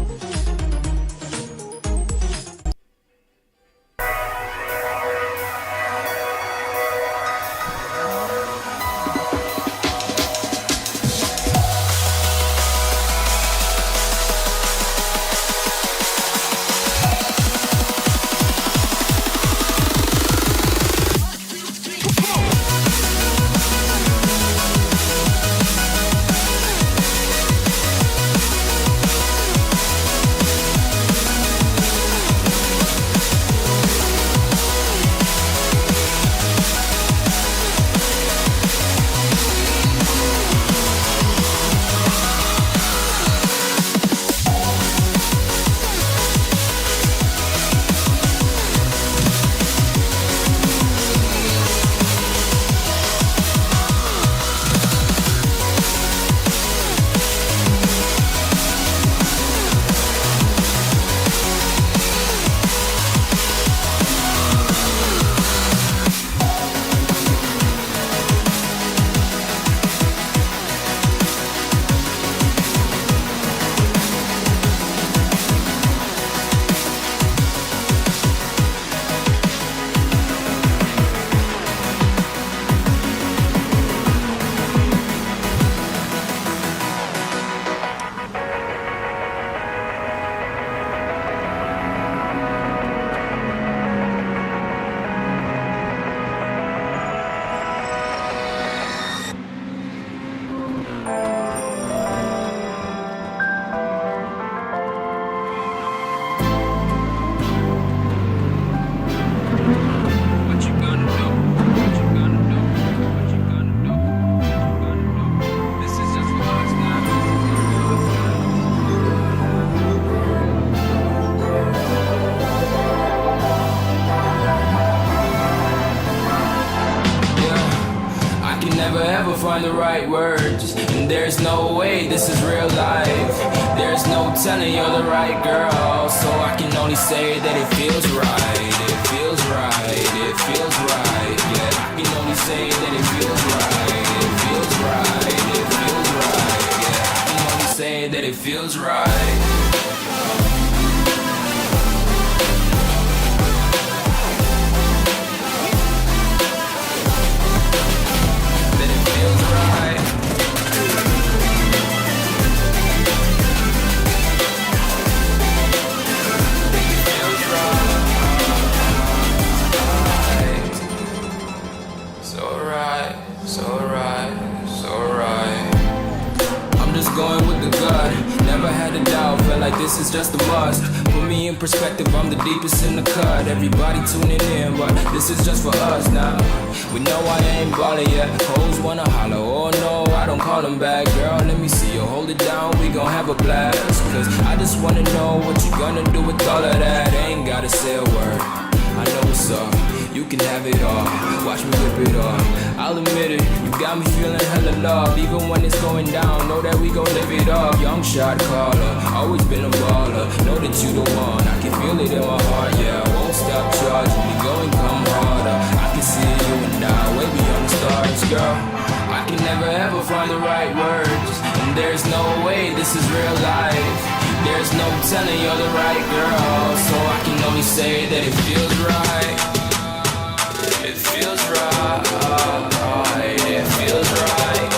Find the right words, and there's no way this is real life. There's no telling you're the right girl, so I can only say that it feels right. It feels right, it feels right. Yeah, I can only say that it feels right. It feels right, it feels right. Yeah, I can only say that it feels right. Going with the gut, never had a doubt, felt like this is just a must. Put me in perspective, I'm the deepest in the cut. Everybody tuning in, but this is just for us now. We know I ain't ballin' yet, hoes wanna holler, oh no, I don't call them back. Girl, let me see you hold it down, we gon' have a blast. Cause I just wanna know what you gonna do with all of that. Ain't gotta say a word, I know what's up. You can have it all, watch me whip it up. I'll admit it, you got me feeling hella love. Even when it's going down, know that we gon' live it up. Young shot caller, always been a baller. Know that you the one, I can feel it in my heart. Yeah, I won't stop charging me, go and come harder. I can see you and I, way beyond the stars, girl. I can never ever find the right words, and there's no way this is real life. There's no telling you're the right girl, so I can only say that it feels right. It feels right, it feels right, it feels right.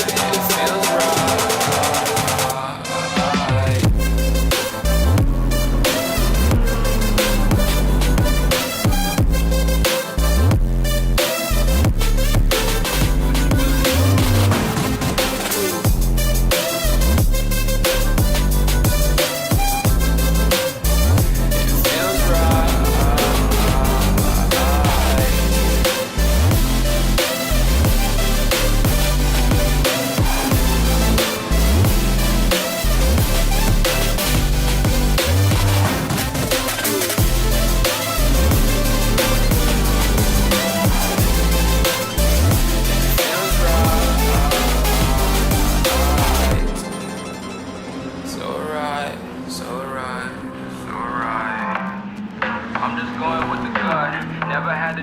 It feels right.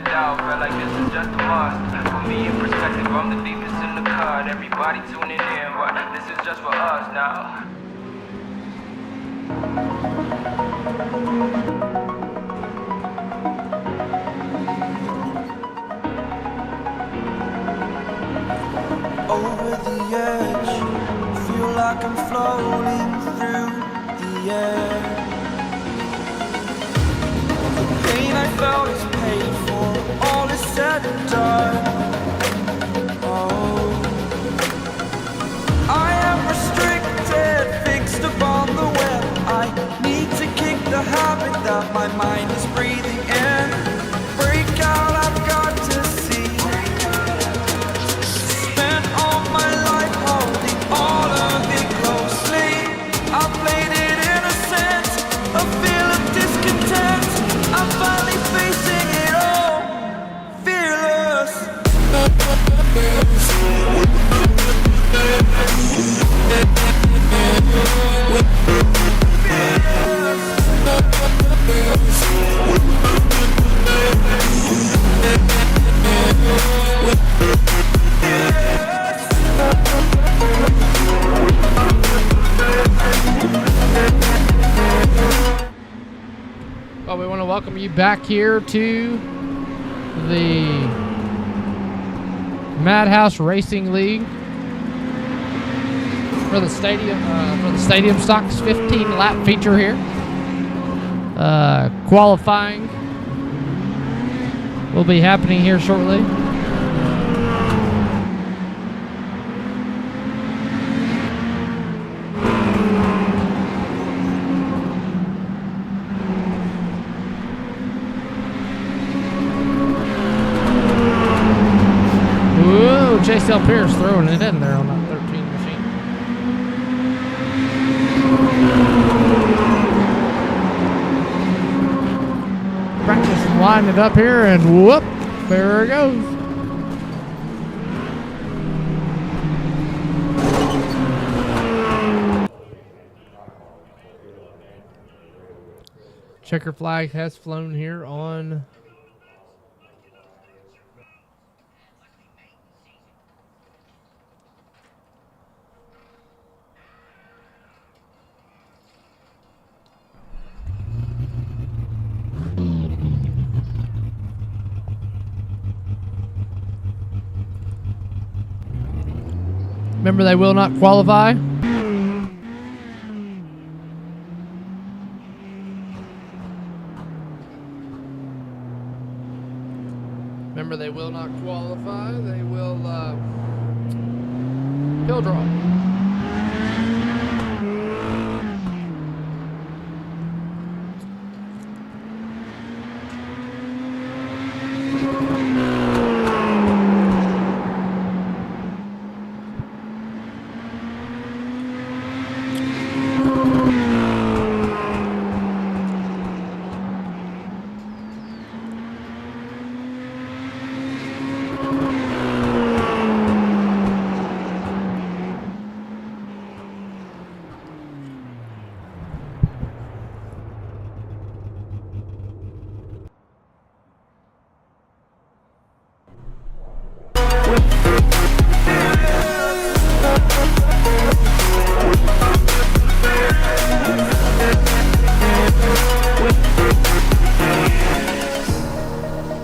a doubt, felt like this is just a must. Put me in perspective, I'm the deepest in the cut. Everybody tuning in, but this is just for us now. Over the edge, feel like I'm floating through the air. The pain I felt is paid for, all is said and done. Oh, I am restricted, fixed upon the web. I need to kick the habit that my mind is breathing in. Break out, I've got to see. Spent all my life holding all of it closely. I played it innocent, a feel of discontent. I'm finally facing it all, fearless. Well, we want to welcome you back here to the Madhouse Racing League for the Stadium Stocks 15 lap feature here. Qualifying will be happening here shortly. Chase L. Pierce throwing it in there on that 13 machine. Practice lining it up here, and whoop, there it goes. Checker flag has flown here on Remember, they will not qualify. Remember, they will not qualify. They will hill draw.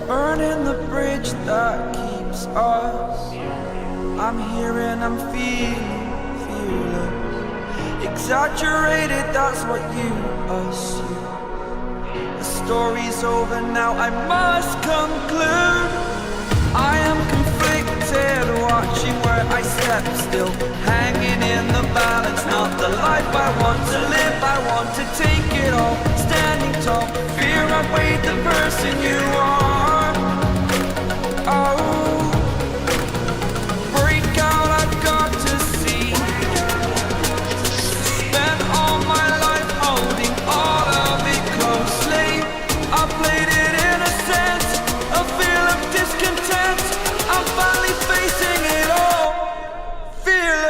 Burning the bridge that keeps us. I'm here and I'm feeling fearless. Exaggerated, that's what you assume. The story's over now, I must conclude. I am conflicted, watching where I step still, hanging in the balance. Not the life I want to live, I want to take it all. Standing tall, fear outweighed the person you are. Oh, break out, I've got to see. Spent all my life holding all of it closely. I played it innocent, a feel of discontent. I'm finally facing it all, fearless.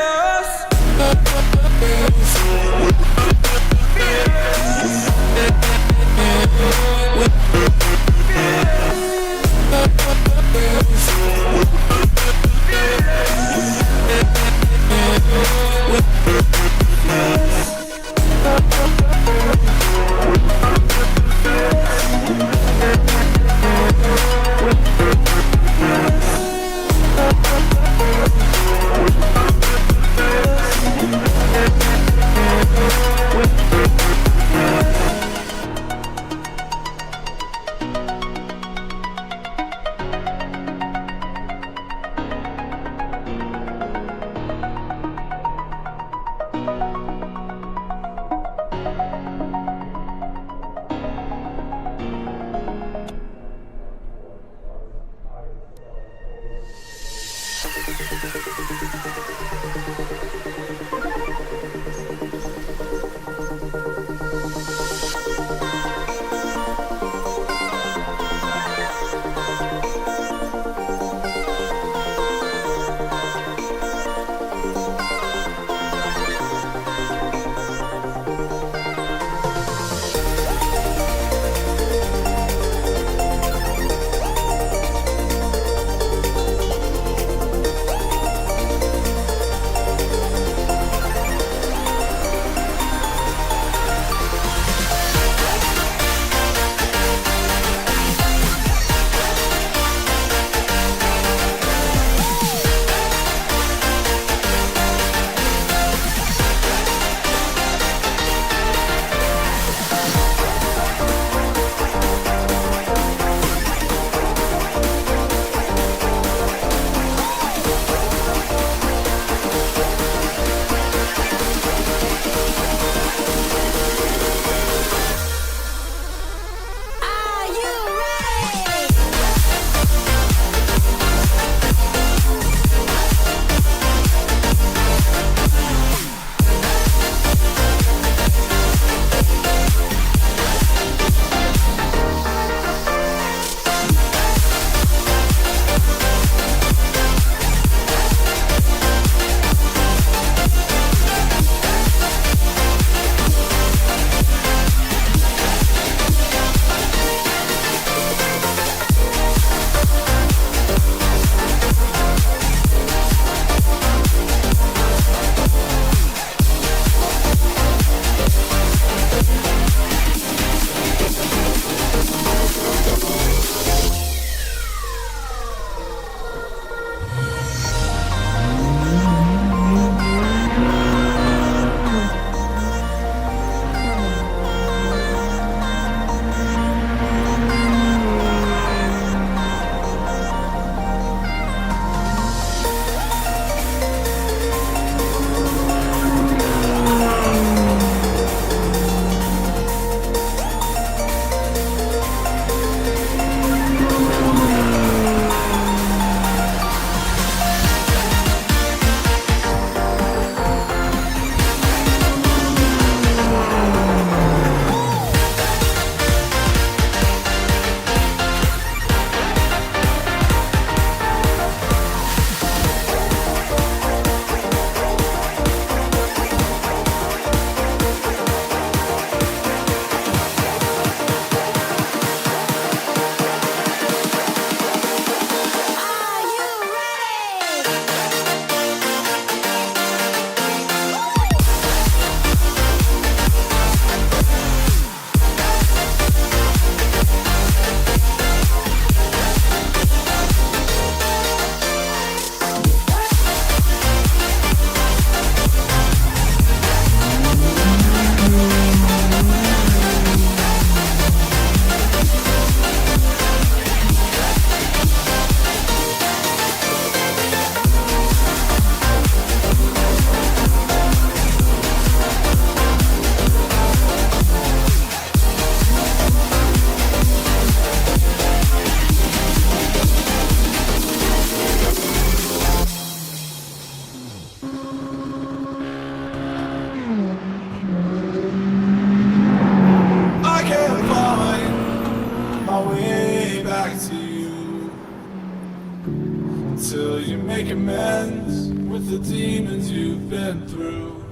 until you make amends with the demons you've been through.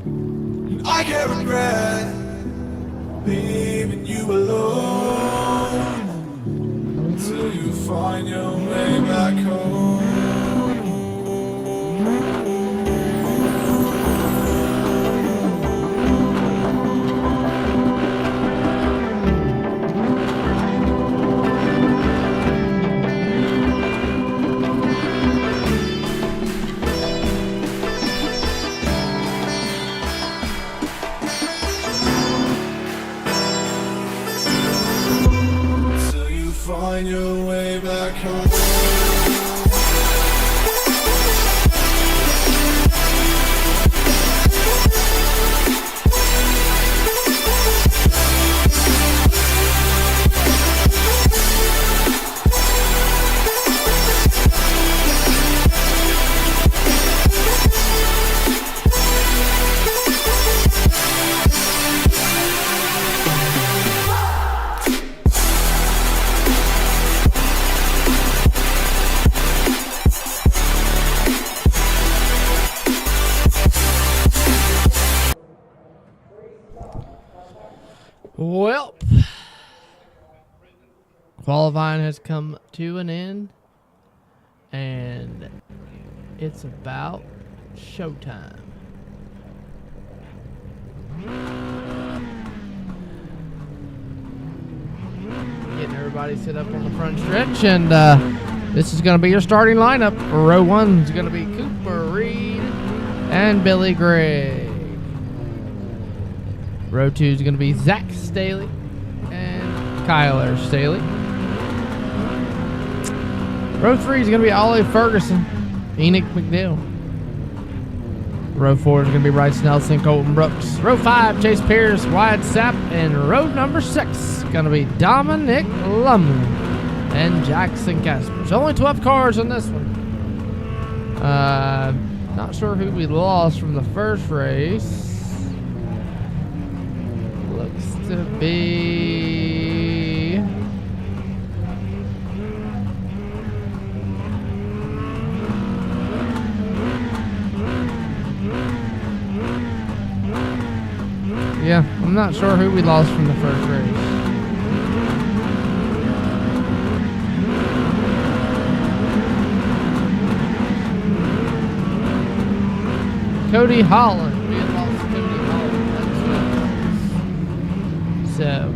And I can't regret leaving you alone until you find your way back home. Find your way back home. Well, qualifying has come to an end, and it's about showtime. Getting everybody set up on the front stretch, and this is going to be your starting lineup. Row 1 is going to be Cooper Reed and Billy Gregg. Row 2 is going to be Zach Staley and Kyler Staley. Row 3 is going to be Ollie Ferguson, Enoch McNeil. Row 4 is going to be Bryce Nelson, Colton Brooks. Row 5, Chase Pierce, Wyatt Sapp. And row number 6 is going to be Dominic Lumley and Jackson Casper. There's only 12 cars on this one. Not sure who we lost from the first race. Looks to be yeah, I'm not sure who we lost from the first race. Cody Holland. We had lost Cody Holland. So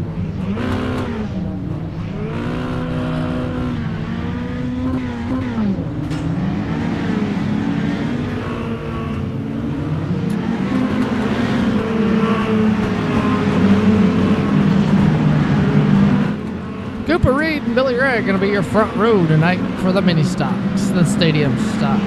Cooper Reed and Billy Gregg are going to be your front row tonight for the mini stocks, the stadium stocks.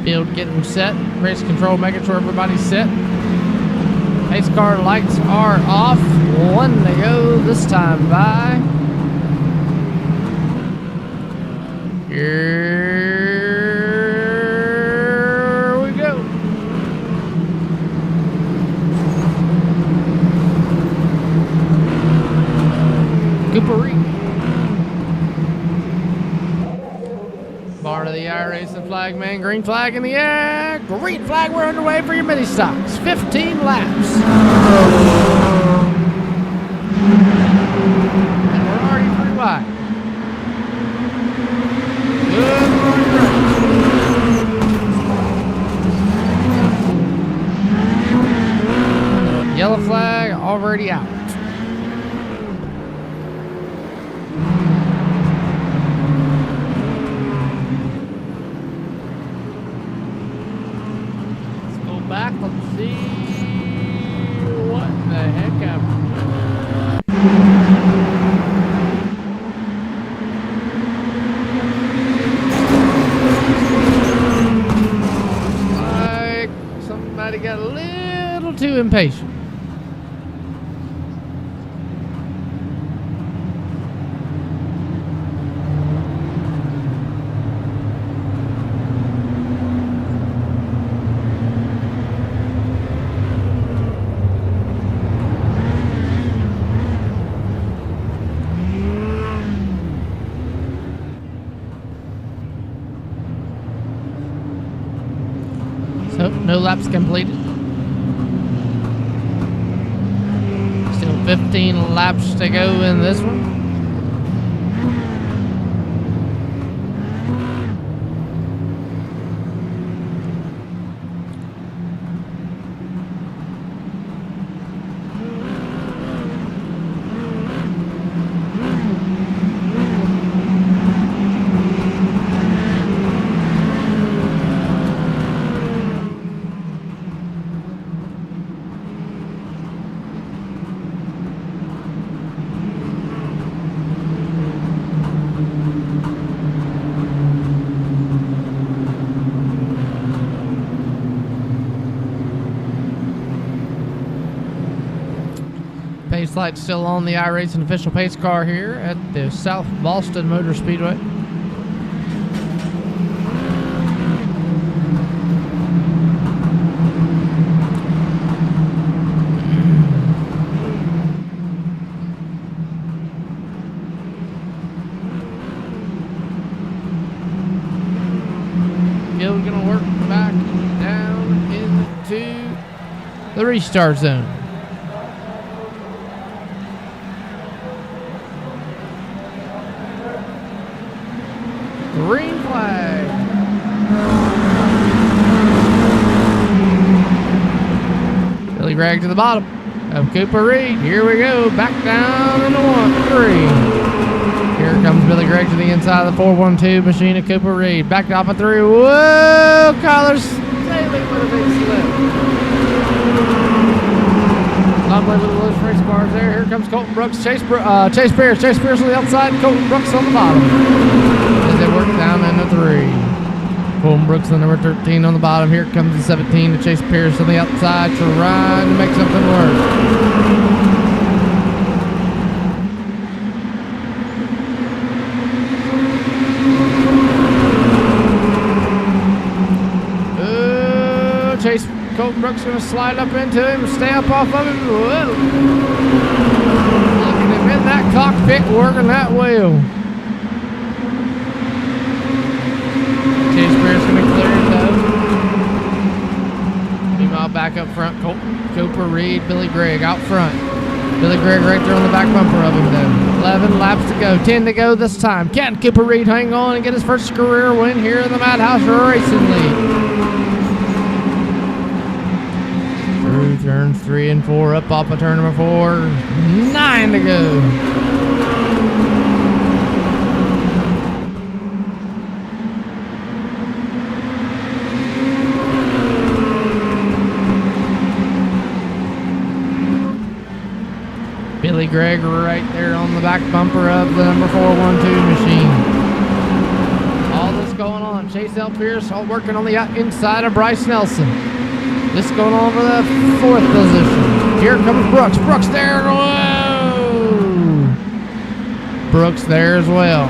Field getting set. Race control making sure everybody's set. Pace car lights are off. 1 to go this time by. Here we go. Cooper Reed. Bar to the IRACING flag, man. Green flag in the air. Green flag, we're underway for your mini stocks. 15 laps. And we're already pretty wide. Good morning, race. Yellow flag already out. impatient. So, no laps completed. Still 15 laps to go in this one. Pace light's still on the iRacing official pace car here at the South Boston Motor Speedway. Field's gonna work back down into the restart zone. Green flag. Billy Gregg to the bottom of Cooper Reed. Here we go. Back down into 1-3. Here comes Billy Gregg to the inside of the 412 machine of Cooper Reed. Back off a 3. Whoa! Kyler's sailing with a big slip. Lovely with the loose race bars there. Here comes Colton Brooks. Chase Pierce. Chase Pierce on the outside. Colton Brooks on the bottom. As they work down into 3. Colton Brooks, the number 13 on the bottom. Here comes the 17 to Chase Pierce on the outside, trying to make something work. Chase Colton Brooks going to slide up into him, stay up off of him. Whoa. Look at him in that cockpit working that wheel. Chase Pierce going to clear it though. Meanwhile, back up front, Cooper Reed, Billy Gregg out front. Billy Gregg right there on the back bumper of him though. 11 laps to go, 10 to go this time. Can Cooper Reed hang on and get his first career win here in the Madhouse Racing League? Through turns 3 and 4, up off of turn number 4. 9 to go. Billy Gregg right there on the back bumper of the number 412 machine. All this going on. Chase L. Pierce all working on the inside of Bryce Nelson. This going on for the 4th position. Here comes Brooks. Brooks there. Whoa! Brooks there as well.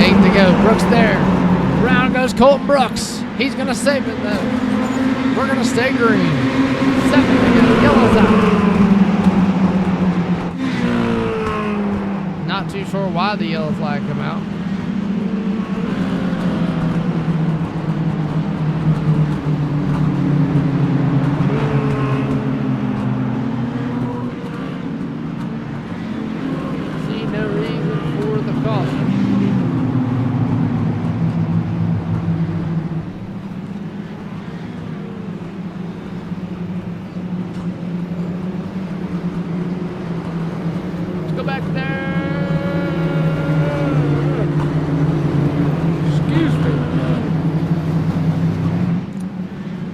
8 to go. Brooks there. Round goes Colton Brooks. He's going to save it though. We're going to stay green. 7 to go. Yellow's out. Not too sure why the yellow flag come out.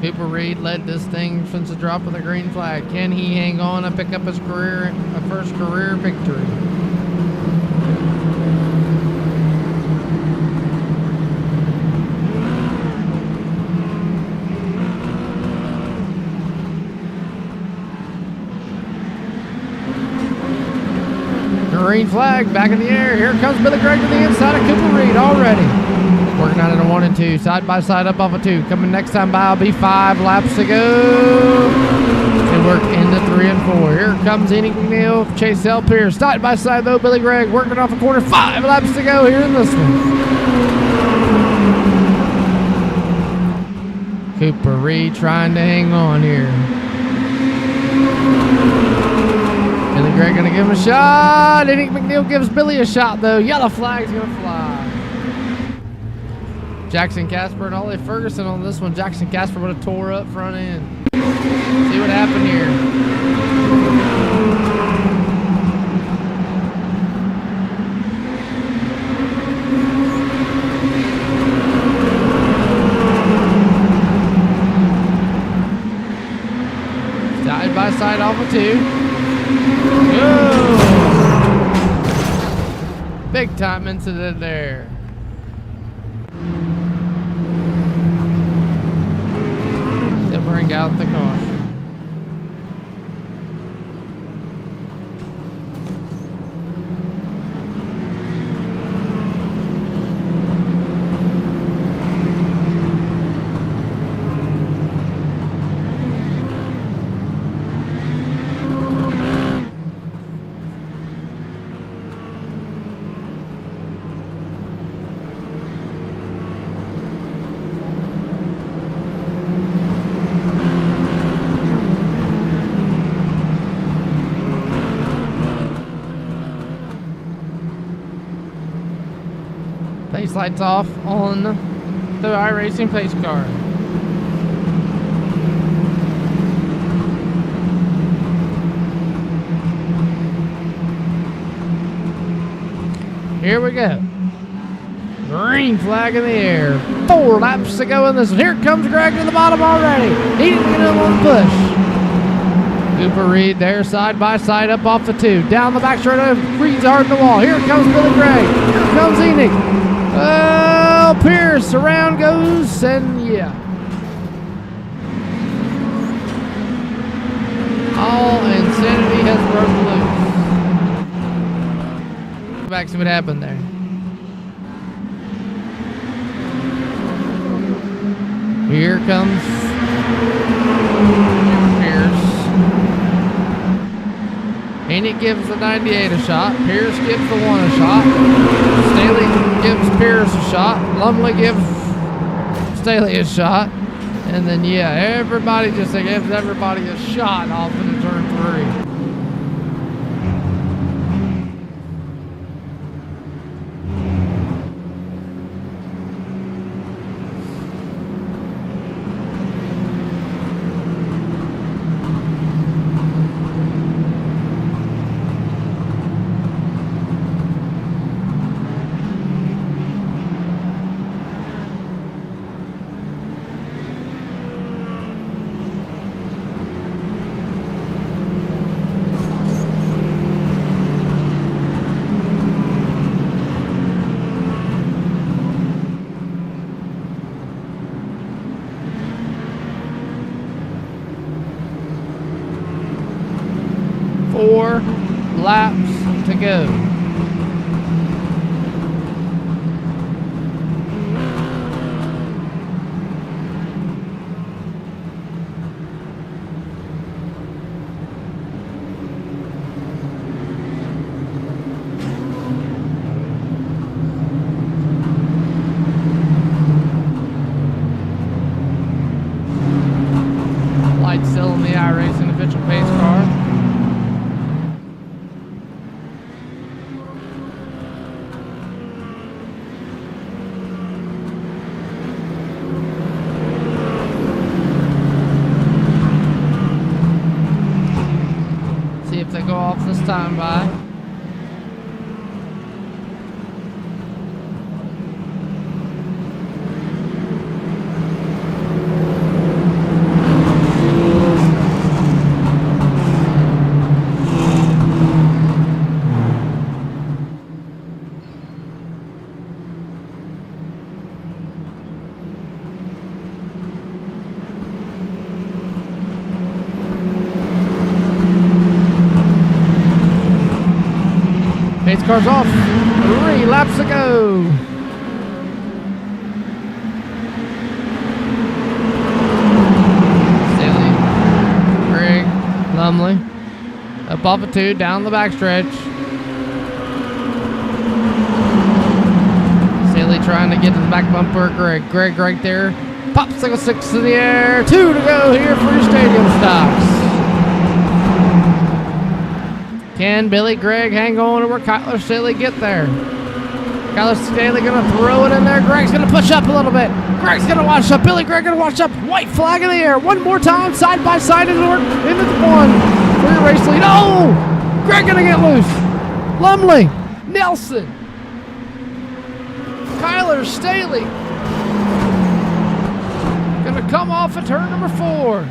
Cooper Reed led this thing since the drop of the green flag. Can he hang on and pick up his first career victory? Green flag back in the air. Here comes Billy Gregg to the inside of Cooper Reed already. Working on it a 1 and 2. Side by side up off a 2. Coming next time by will be 5 laps to go. They work into 3 and 4. Here comes Enoch McNeil, Chase L. Pierce. Side by side though, Billy Gregg working off a corner. 5 laps to go here in this one. Cooper Reed trying to hang on here. Billy Gregg gonna give him a shot. Enoch McNeil gives Billy a shot though. Yellow flag's gonna fly. Jackson Casper and Ollie Ferguson on this one. Jackson Casper would have tore up front end. See what happened here. Side by side off of 2. Go! Big time incident there. They'll bring out the caution. Pace lights off on the iRacing pace car. Here we go. Green flag in the air. 4 laps to go in this one. Here comes Greg to the bottom already. He didn't get in on the push. Cooper Reed there, side by side, up off the 2. Down the back straight, Reed's hard in the wall. Here comes Billy Gregg. Here comes Enoch. Oh, Pierce, around goes, and yeah. All insanity has broken loose. Go back, see what happened there. Here comes Pierce. Enoch gives the 98 a shot. Pierce gives the 1 a shot. Staley gives Pierce a shot. Lumley gives Staley a shot. And then, yeah, everybody just gives everybody a shot off into turn 3. Laps to go. Lights still in the iRacing official pace car. If they go off this time by. Pace car's off. 3 laps to go. Staley, Greg, Lumley. Up off of 2, down the backstretch. Staley trying to get to the back bumper. Greg right there. Popsicle 6 in the air. 2 to go here for your stadium stocks. Can Billy Greg hang on, or will Kyler Staley get there? Kyler Staley going to throw it in there. Greg's going to push up a little bit. Greg's going to wash up. Billy Greg going to wash up. White flag in the air. One more time, side by side into the 1 for your race lead. Oh! Greg going to get loose. Lumley. Nelson. Kyler Staley going to come off at turn number 4.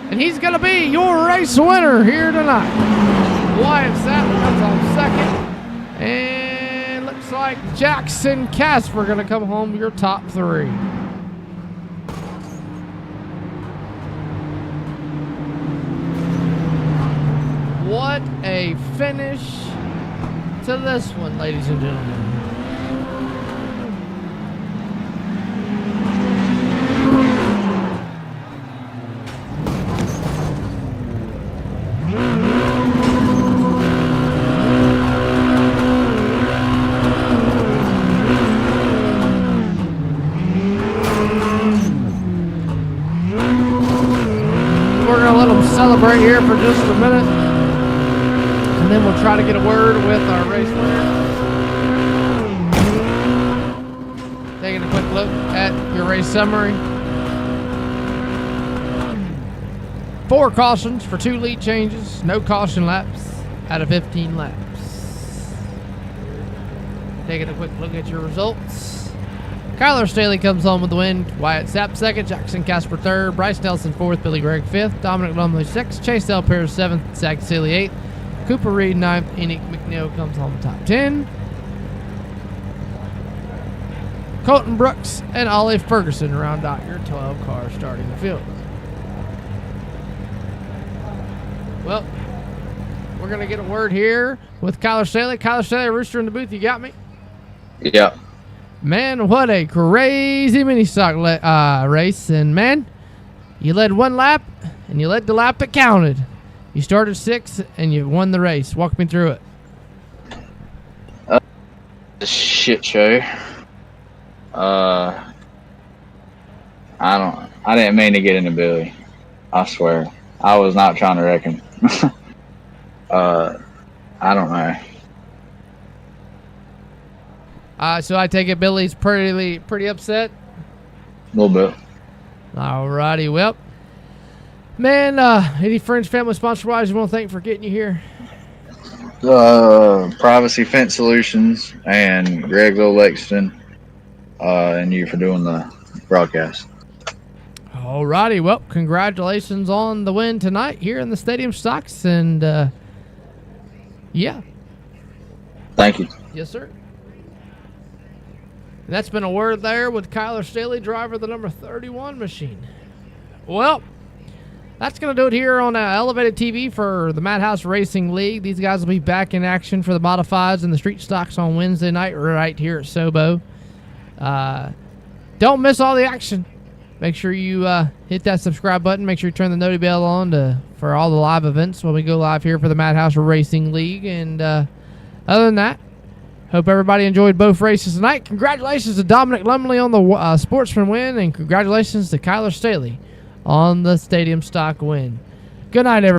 And he's going to be your race winner here tonight. Wyatt Sattler comes on second. And looks like Jackson Casper going to come home your top 3. What a finish to this one, ladies and gentlemen. Celebrate here for just a minute, and then we'll try to get a word with our race winner. Taking a quick look at your race summary. 4 cautions for 2 lead changes, no caution laps out of 15 laps. Taking a quick look at your results. Kyler Staley comes home with the win. Wyatt Sapp 2nd, Jackson Casper 3rd, Bryce Nelson 4th, Billy Greg 5th, Dominic Lumley 6th, Chase Delpierre 7th, Zach Staley 8th, Cooper Reed 9th, Enoch McNeil comes home top 10. Colton Brooks and Ollie Ferguson round out your 12 cars starting the field. Well, we're going to get a word here with Kyler Staley. Kyler Staley, Rooster in the booth, you got me? Yeah. Man, what a crazy mini stock race. And man, you led 1 lap, and you led the lap that counted. You started 6th, and you won the race. Walk me through it. Shit show. I didn't mean to get into Billy. I swear. I was not trying to wreck him. I don't know. So I take it Billy's pretty upset? A little bit. Alrighty, well. Man, any friends, family, sponsor-wise you want to thank for getting you here? Privacy Fence Solutions and Greg Lexington, and you for doing the broadcast. Alrighty, well, congratulations on the win tonight here in the Stadium Stocks, and yeah. Thank you. Yes, sir. And that's been a word there with Kyler Staley, driver of the number 31 machine. Well, that's going to do it here on Elevated TV for the Madhouse Racing League. These guys will be back in action for the Modifieds and the Street Stocks on Wednesday night right here at Sobo. Don't miss all the action. Make sure you hit that subscribe button. Make sure you turn the noti bell on for all the live events when we go live here for the Madhouse Racing League. And other than that, hope everybody enjoyed both races tonight. Congratulations to Dominic Lumley on the Sportsman win, and congratulations to Kyler Staley on the Stadium Stock win. Good night, everybody.